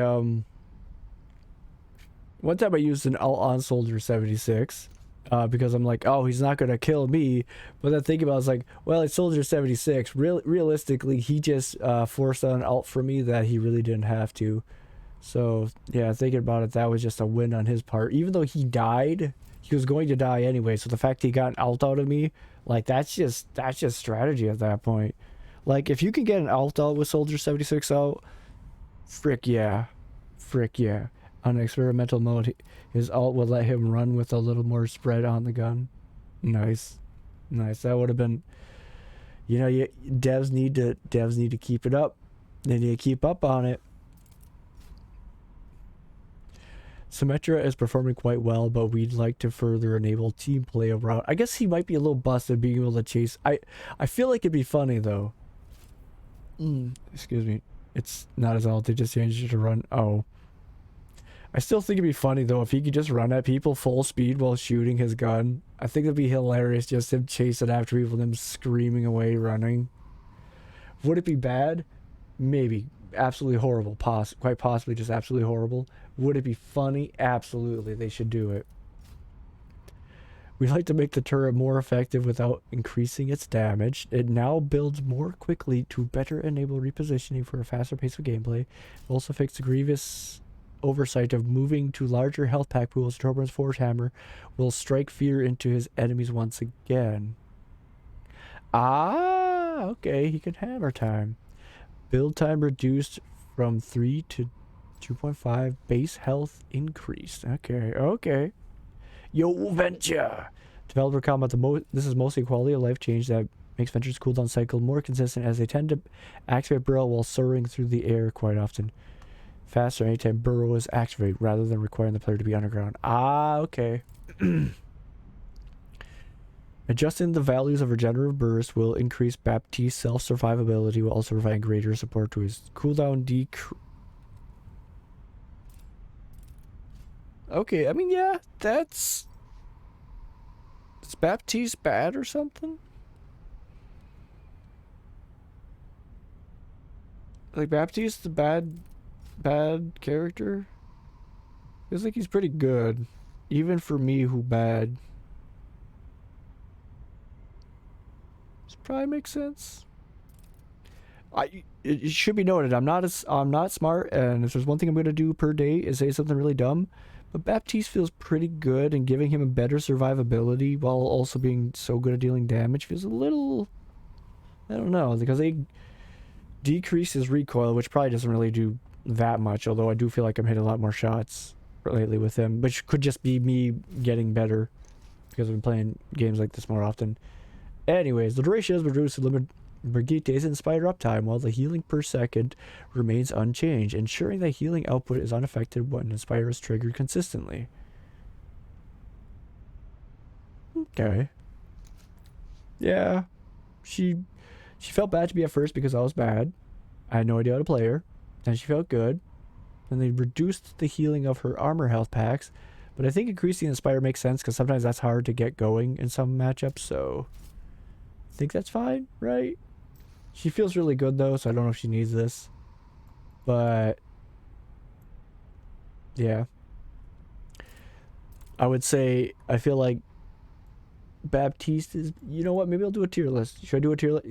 one time I used an ult on Soldier 76. Because I'm like, oh, he's not gonna kill me. But then thinking about it, I was like, well, it's Soldier 76. Realistically, he just forced on an ult for me that he really didn't have to. So yeah, thinking about it, that was just a win on his part. Even though he died, he was going to die anyway. So the fact he got an ult out of me, like that's just strategy at that point. Like if you can get an ult out with Soldier 76 out, frick yeah. On experimental mode, his ult would let him run with a little more spread on the gun. Nice. That would have been, you know, devs need to keep it up. They need to keep up on it. Symmetra is performing quite well, but we'd like to further enable team play around. I guess he might be a little busted being able to chase. I feel like it'd be funny though. Excuse me. It's not his ult, they just changed it to run. Oh. I still think it'd be funny though if he could just run at people full speed while shooting his gun. I think it'd be hilarious, just him chasing after people and them screaming away running. Would it be bad? Maybe. Absolutely horrible. Quite possibly just absolutely horrible. Would it be funny? Absolutely. They should do it. We like to make the turret more effective without increasing its damage. It now builds more quickly to better enable repositioning for a faster pace of gameplay. We'll also fix the grievous oversight of moving to larger health pack pools. Torbjorn's Forge Hammer will strike fear into his enemies once again. Ah, okay, he can hammer time. Build time reduced from 3 to 2.5. Base health increased. Okay, okay. Yo, Venture! Developer comment, this is mostly a quality of life change that makes Venture's cooldown cycle more consistent, as they tend to activate Burrow while soaring through the air quite often. Faster anytime Burrow is activated, rather than requiring the player to be underground. Ah, okay. Adjusting the values of regenerative burst will increase Baptiste's self-survivability while also providing greater support to his cooldown decrease. Okay, I mean, yeah, that's... Is Baptiste bad or something? Like, Baptiste the bad character? Feels like he's pretty good. Even for me who bad. This probably makes sense. It should be noted, I'm not smart, and if there's one thing I'm gonna do per day is say something really dumb. But Baptiste feels pretty good, and giving him a better survivability while also being so good at dealing damage feels a little... I don't know, because they decrease his recoil, which probably doesn't really do that much, although I do feel like I'm hitting a lot more shots lately with him, which could just be me getting better because I've been playing games like this more often. Anyways, the duration is reduced to limit Brigitte's Inspire uptime, while the healing per second remains unchanged, ensuring that healing output is unaffected when Inspire is triggered consistently. Okay. Yeah. She felt bad to be at first because I was bad. I had no idea how to play her. Then she felt good. Then they reduced the healing of her armor health packs, but I think increasing Inspire makes sense because sometimes that's hard to get going in some matchups, so I think that's fine, right? She feels really good though, so I don't know if she needs this. But yeah. I would say I feel like Baptiste is, you know what, maybe I'll do a tier list. Should I do a tier list?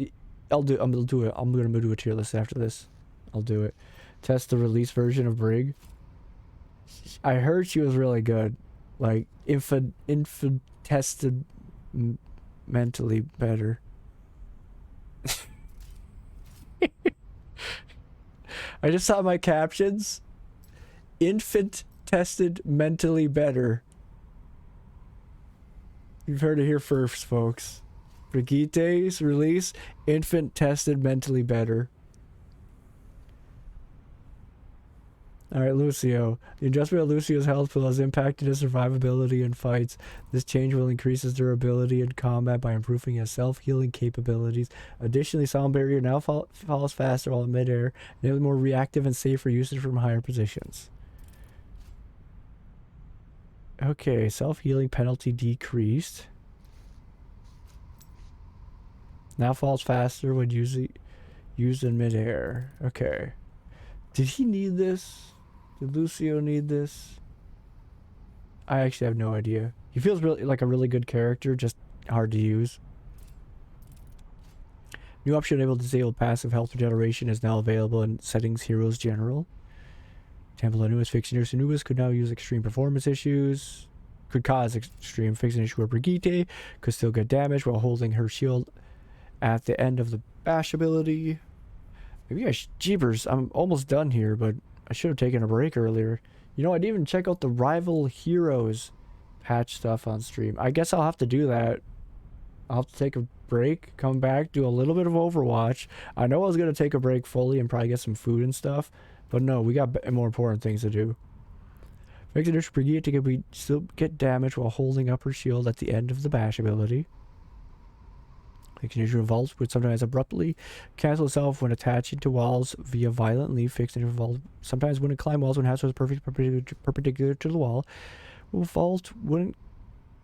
I'm gonna do a tier list after this. I'll do it. Test the release version of Brig. I heard she was really good. Like tested mentally better. I just saw my captions. Infant tested mentally better. You've heard it here first, folks. Brigitte's release, infant tested mentally better. Alright, Lucio. The adjustment of Lucio's health pool has impacted his survivability in fights. This change will increase his durability in combat by improving his self-healing capabilities. Additionally, Sound Barrier now falls faster while in midair, enabling more reactive and safer usage from higher positions. Okay, self-healing penalty decreased. Now falls faster when used in midair. Okay. Did he need this? Did Lucio need this? I actually have no idea. He feels really like a really good character, just hard to use. New option able to disable passive health regeneration is now available in Settings Heroes General. Temple Anubis fixing Nurse Anubis could now use extreme performance issues. Could cause extreme fixing issue where Brigitte could still get damage while holding her shield at the end of the bash ability. Maybe jeepers, I'm almost done here, but I should have taken a break earlier. You know, I didn't even check out the Rival Heroes patch stuff on stream. I guess I'll have to do that. I'll have to take a break, come back, do a little bit of Overwatch. I know I was going to take a break fully and probably get some food and stuff, but no, we got more important things to do. Makes it for Brigitte to still get damage while holding up her shield at the end of the bash ability. The condition vaults would sometimes abruptly cancel itself when attaching to walls via violent leaf. Fixed vault sometimes wouldn't climb walls when Hatch was perpendicular to the wall. Vault wouldn't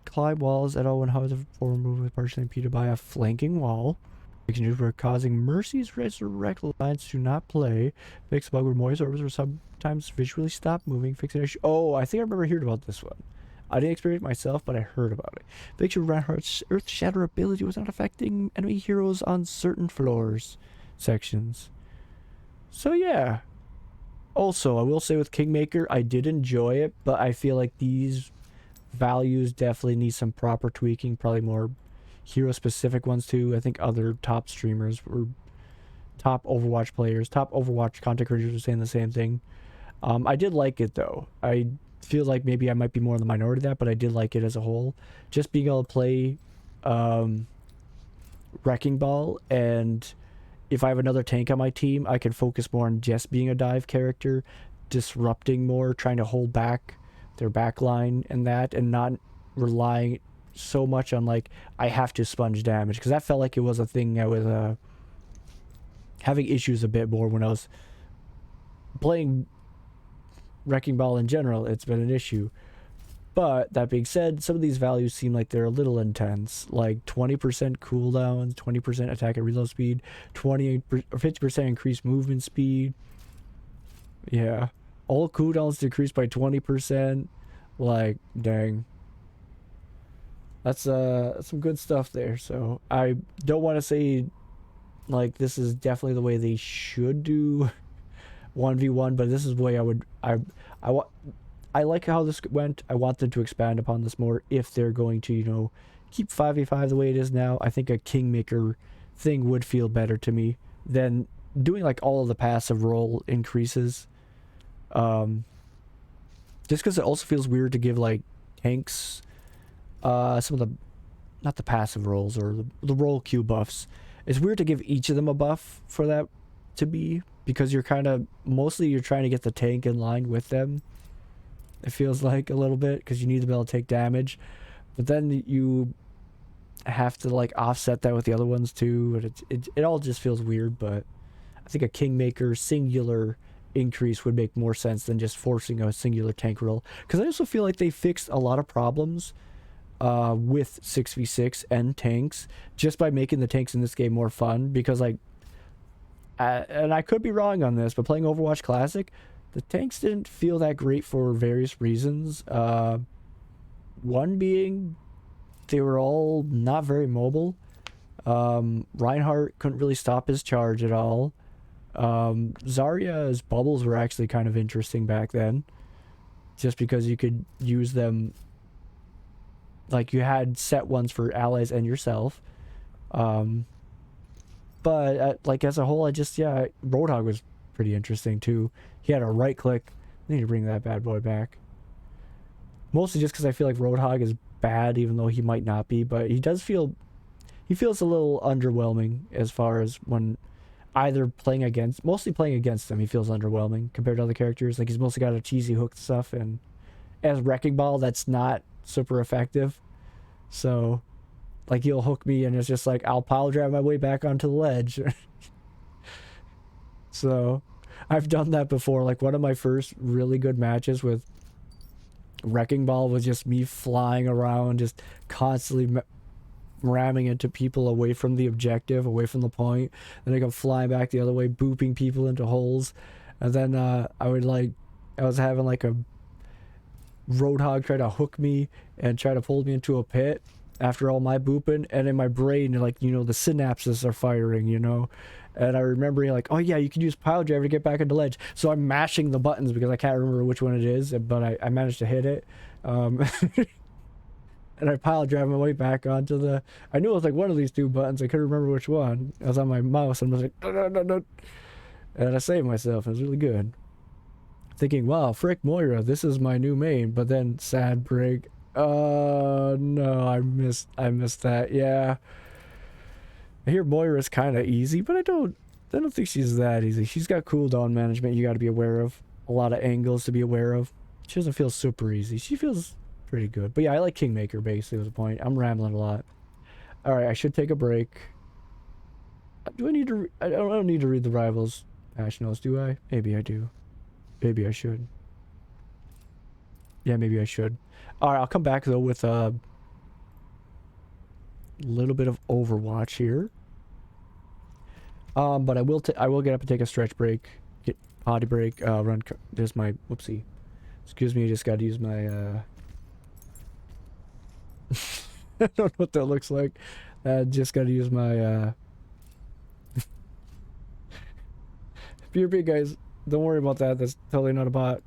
climb walls at all when however forward movement was partially impeded by a flanking wall. Fixing for causing Mercy's resurrect lines to not play. Fix bug where Moy's orbs were sometimes visually stop moving. Fixing issue. Oh, I think I remember hearing about this one. I didn't experience it myself, but I heard about it. Victor Reinhardt's Earth Shatter ability was not affecting enemy heroes on certain floors sections. So yeah. Also, I will say with Kingmaker, I did enjoy it, but I feel like these values definitely need some proper tweaking, probably more hero-specific ones too. I think other top streamers or top Overwatch players, top Overwatch content creators were saying the same thing. I did like it though. I feel like maybe I might be more in the minority of that, but I did like it as a whole. Just being able to play Wrecking Ball, and if I have another tank on my team, I can focus more on just being a dive character, disrupting more, trying to hold back their backline and that, and not relying so much on like I have to sponge damage, because that felt like it was a thing I was having issues a bit more when I was playing Wrecking Ball in general. It's been an issue. But that being said, some of these values seem like they're a little intense, like 20% cooldowns, 20% attack and reload speed, 20 or 50% increased movement speed. Yeah, all cooldowns decreased by 20%. Like, dang, that's some good stuff there. So I don't want to say like this is definitely the way they should do 1v1, but this is the way I like how this went. I want them to expand upon this more if they're going to, you know, keep 5v5 the way it is now. I think a Kingmaker thing would feel better to me than doing like all of the passive role increases. Just because it also feels weird to give like tanks some of the, not the passive rolls or the roll Q buffs. It's weird to give each of them a buff for that to be, because you're kind of, mostly you're trying to get the tank in line with them. It feels like a little bit, because you need to be able to take damage, but then you have to like offset that with the other ones too, and it all just feels weird. But I think a Kingmaker singular increase would make more sense than just forcing a singular tank roll, because I also feel like they fixed a lot of problems with 6v6 and tanks just by making the tanks in this game more fun. Because like and I could be wrong on this, but playing Overwatch Classic, the tanks didn't feel that great for various reasons. One being they were all not very mobile. Reinhardt couldn't really stop his charge at all. Zarya's bubbles were actually kind of interesting back then, just because you could use them, like you had set ones for allies and yourself. But like as a whole, Roadhog was pretty interesting too. He had a right click. I need to bring that bad boy back. Mostly just because I feel like Roadhog is bad, even though he might not be. But he feels a little underwhelming as far as when either mostly playing against him. He feels underwhelming compared to other characters. Like he's mostly got a cheesy hook stuff, and as Wrecking Ball, that's not super effective. So like he'll hook me and it's just like I'll pile drive my way back onto the ledge. So I've done that before. Like one of my first really good matches with Wrecking Ball was just me flying around, just constantly ramming into people away from the objective, away from the point. Then I go flying back the other way, booping people into holes. And then I was having like a Roadhog try to hook me and try to pull me into a pit after all my booping, and in my brain, like, you know, the synapses are firing, you know. And I remember like, oh yeah, you can use pile driver to get back into ledge. So I'm mashing the buttons because I can't remember which one it is, but I managed to hit it. And I pile drive my way back onto the, I knew it was like one of these two buttons. I couldn't remember which one. I was on my mouse and I was like, no. And I saved myself. It was really good. Thinking, wow, frick Moira, this is my new main. But then sad break. No, I missed that. Yeah. I hear Moira's kind of easy, but I don't think she's that easy. She's got cooldown management you got to be aware of. A lot of angles to be aware of. She doesn't feel super easy. She feels pretty good. But yeah, I like Kingmaker basically was the point. I'm rambling a lot. Alright, I should take a break. Do I need to... I don't need to read the Rivals patch notes, do I? Maybe I do. Maybe I should. Yeah, maybe I should. Alright, I'll come back though with a little bit of Overwatch here. But I will get up and take a stretch break, get potty break, there's my, whoopsie. Excuse me, I just gotta use my, I don't know what that looks like. I just gotta use my BRB, guys. Don't worry about that. That's totally not a bot.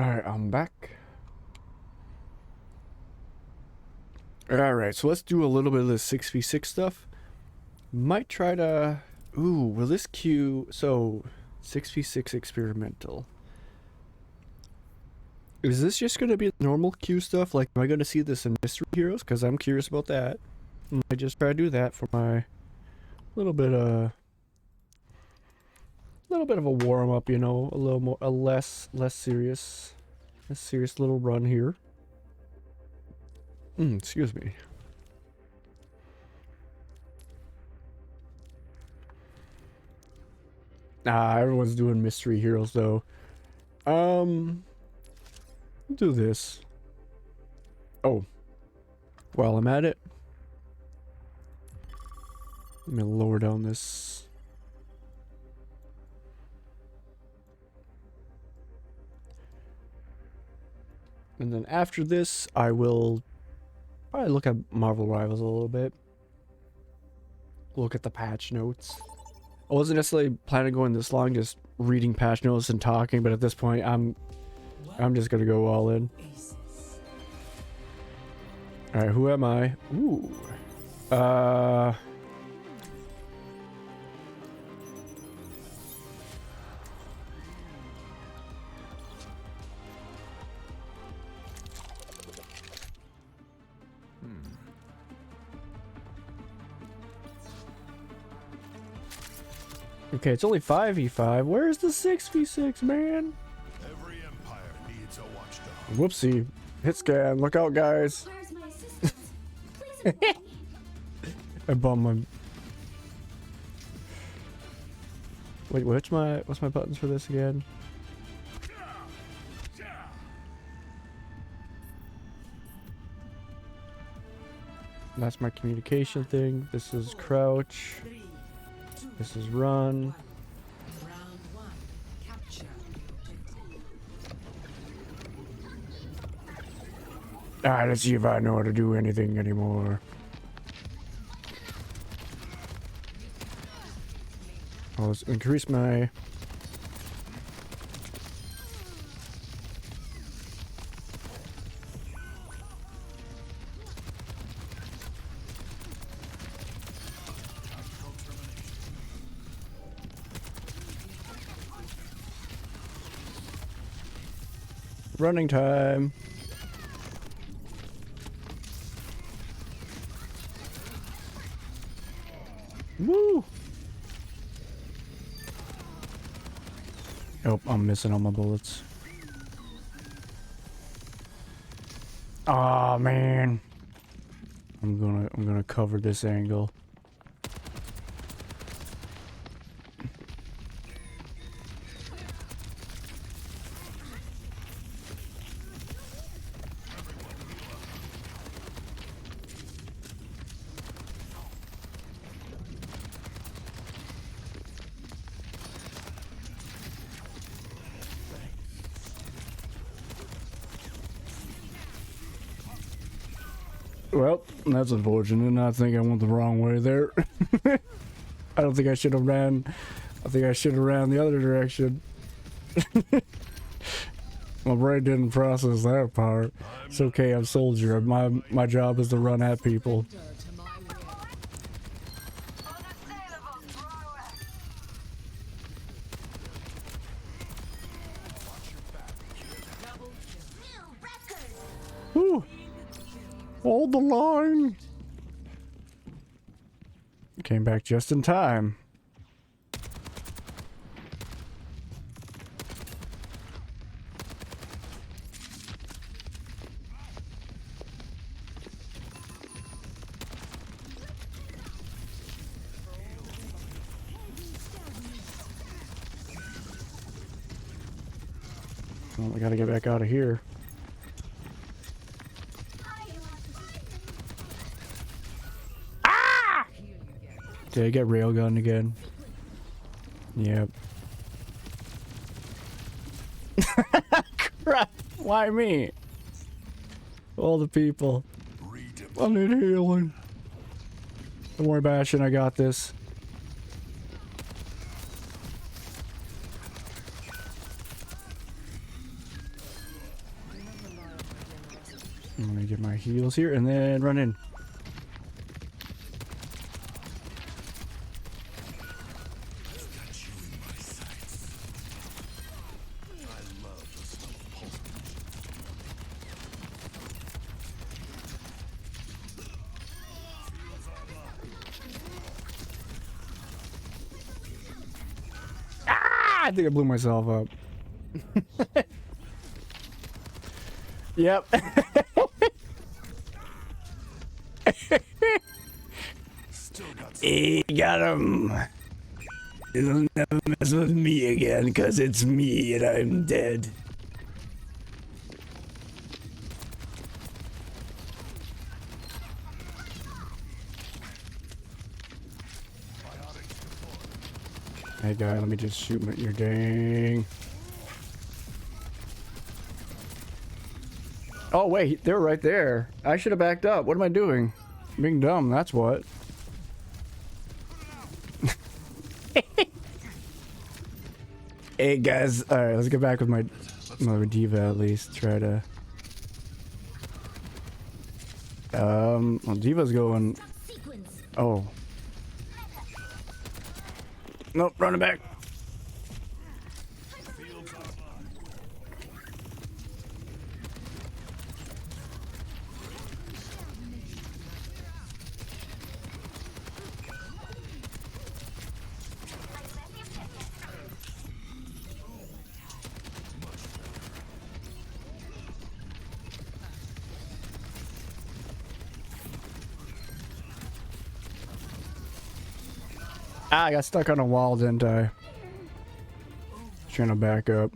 Alright, I'm back. Alright, so let's do a little bit of the 6v6 stuff. Might try to... Ooh, will this queue... So, 6v6 experimental. Is this just going to be normal queue stuff? Like, am I going to see this in Mystery Heroes? Because I'm curious about that. I just try to do that for my little bit of a warm up, you know, a little more, a less serious little run here. Excuse me. Everyone's doing Mystery Heroes though. Do this. Oh, while I'm at it, let me lower down this. And then after this, I will probably look at Marvel Rivals a little bit. Look at the patch notes. I wasn't necessarily planning on going this long, just reading patch notes and talking, but at this point, I'm just gonna go all in. All right, who am I? Ooh, okay, it's only 5v5. Where's the 6v6, man? Every empire needs a watchdog. Whoopsie. Hit scan. Look out, guys. Where's my assistance? Please help me. I bummed my... Wait, what's my buttons for this again? That's my communication thing. This is crouch. This is run. Round one. Capture the objective. Alright, let's see if I know how to do anything anymore. I'll just increase my... running time. Woo! Oh, I'm missing all my bullets. Aw, man. I'm gonna cover this angle. Well, that's unfortunate. I think I went the wrong way there. I don't think I should have ran. I think I should have ran the other direction. My brain didn't process that part. It's okay, I'm soldier. My job is to run at people. Whew. Hold the line. Came back just in time. Well, I gotta get back out of here. Did I get railgun again? Yep. Crap! Why me? All the people. I need healing. Don't worry, Bastion. I got this. I'm gonna get my heals here and then run in. I think I blew myself up. Yep. He got him. He'll never mess with me again because it's me and I'm dead. Hey guy, let me just shoot your dang. Oh wait, they're right there. I should have backed up. What am I doing? Being dumb, that's what. Hey guys, alright, let's get back with my diva at least. Try to well, Diva's going. Oh. Nope, running back. Ah, I got stuck on a wall, didn't I? Trying to back up.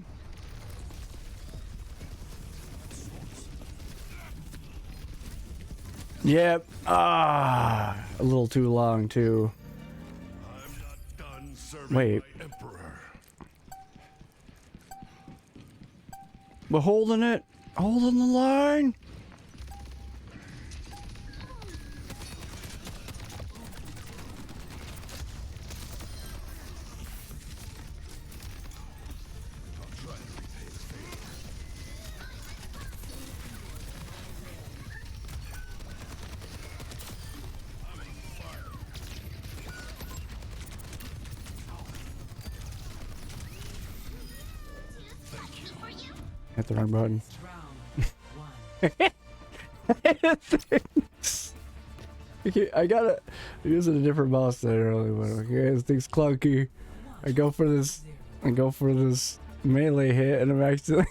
Yep. Ah, a little too long too. I'm not done serving Wait. my emperor. We're holding it. Holding the line. Hit the wrong button. Okay, I gotta using a different mouse than I really would. Okay, this thing's clunky. I go for this melee hit and I'm actually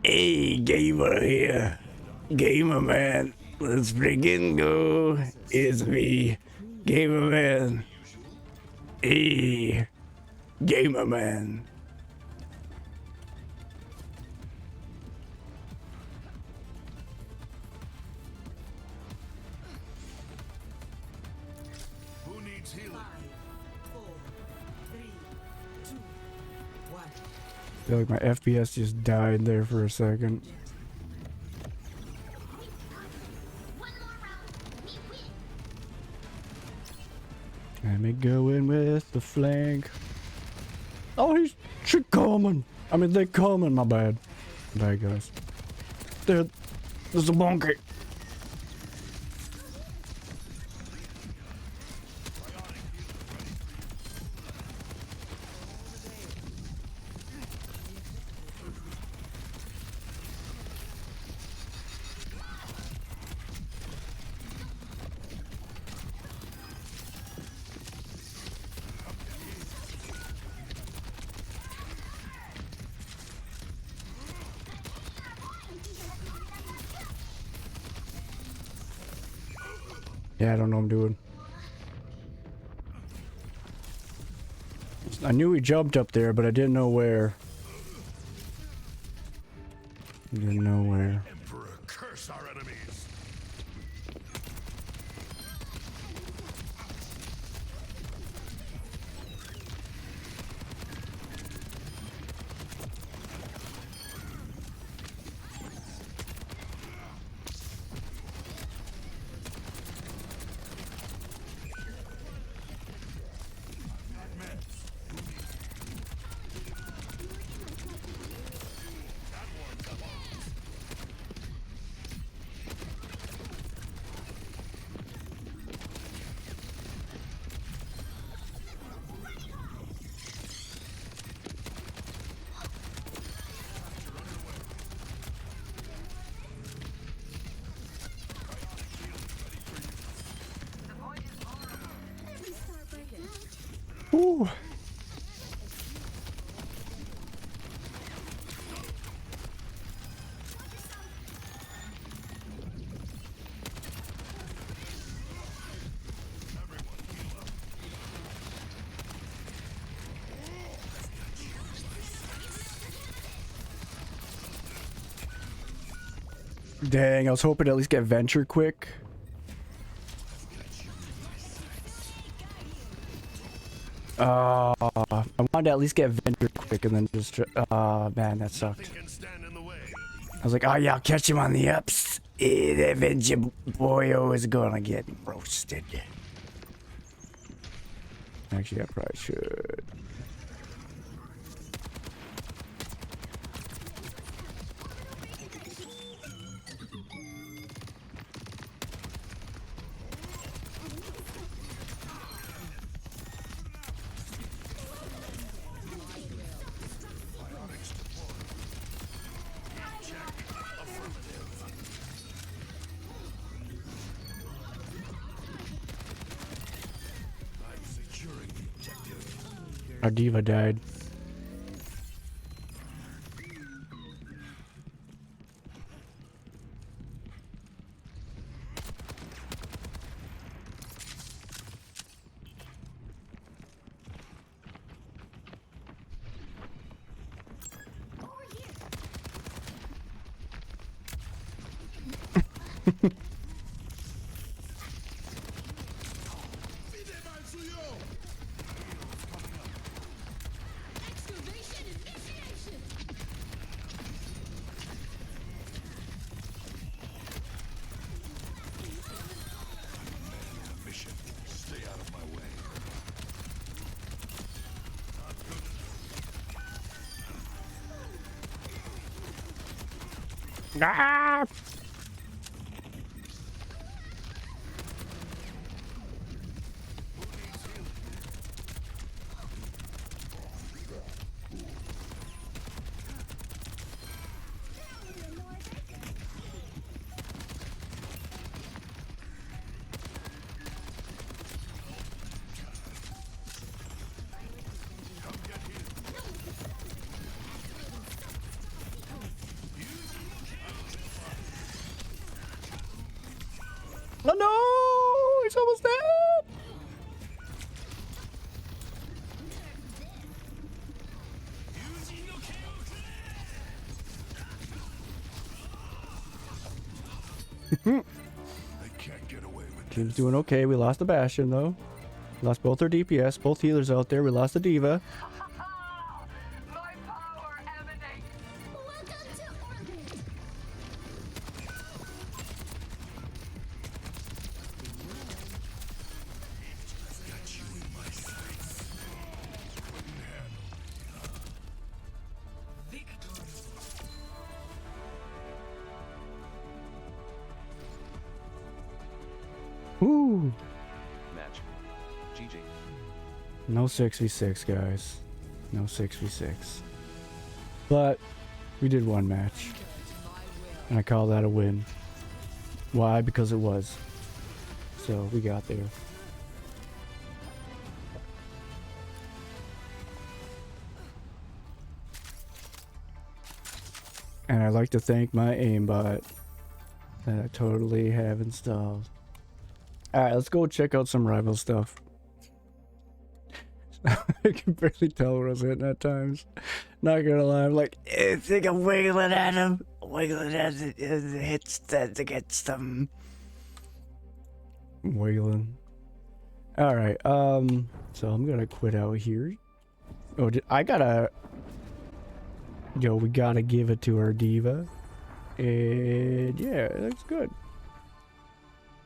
Hey, gamer here. Gamer man. Let's freaking go. It's me. Gamer man. Hey. Gamer man. Who needs healing? 5, 4, 3, 2, 1. I feel like my FPS just died there for a second. One more round, we win. Let me go in with the flank. Oh, he's coming. I mean, they're coming. My bad. Bad guys. There's a monkey. Yeah, I don't know what I'm doing. I knew he jumped up there, but I didn't know where. Didn't know where. Emperor, curse our enemies. Whew. Dang, I was hoping to at least get venture quick. I wanted to at least get venture quick and then just. Man, that sucked. I was like, oh yeah, I'll catch him on the ups. That venture boyo is gonna get roasted. Actually, I probably should. Our diva died. Excavation initiation. Mission. Stay out of my way. Ah! Oh no! He's almost dead! They can't get away with Team's doing okay. We lost the Bastion though. We lost both our DPS, both healers out there. We lost the Diva. My power emanates. Welcome to orbit. Woo! Match. GG. No 6v6, guys. No 6v6. But we did one match. And I call that a win. Why? Because it was. So we got there. And I'd like to thank my aimbot that I totally have installed. Alright, let's go check out some rival stuff. I can barely tell what I was hitting at times. Not gonna lie, I'm like, I think I'm wiggling at him. Wiggling as it hits that against them. Wiggling. Alright, so I'm gonna quit out here. Oh, I gotta... Yo, we gotta give it to our diva. And yeah, that's good.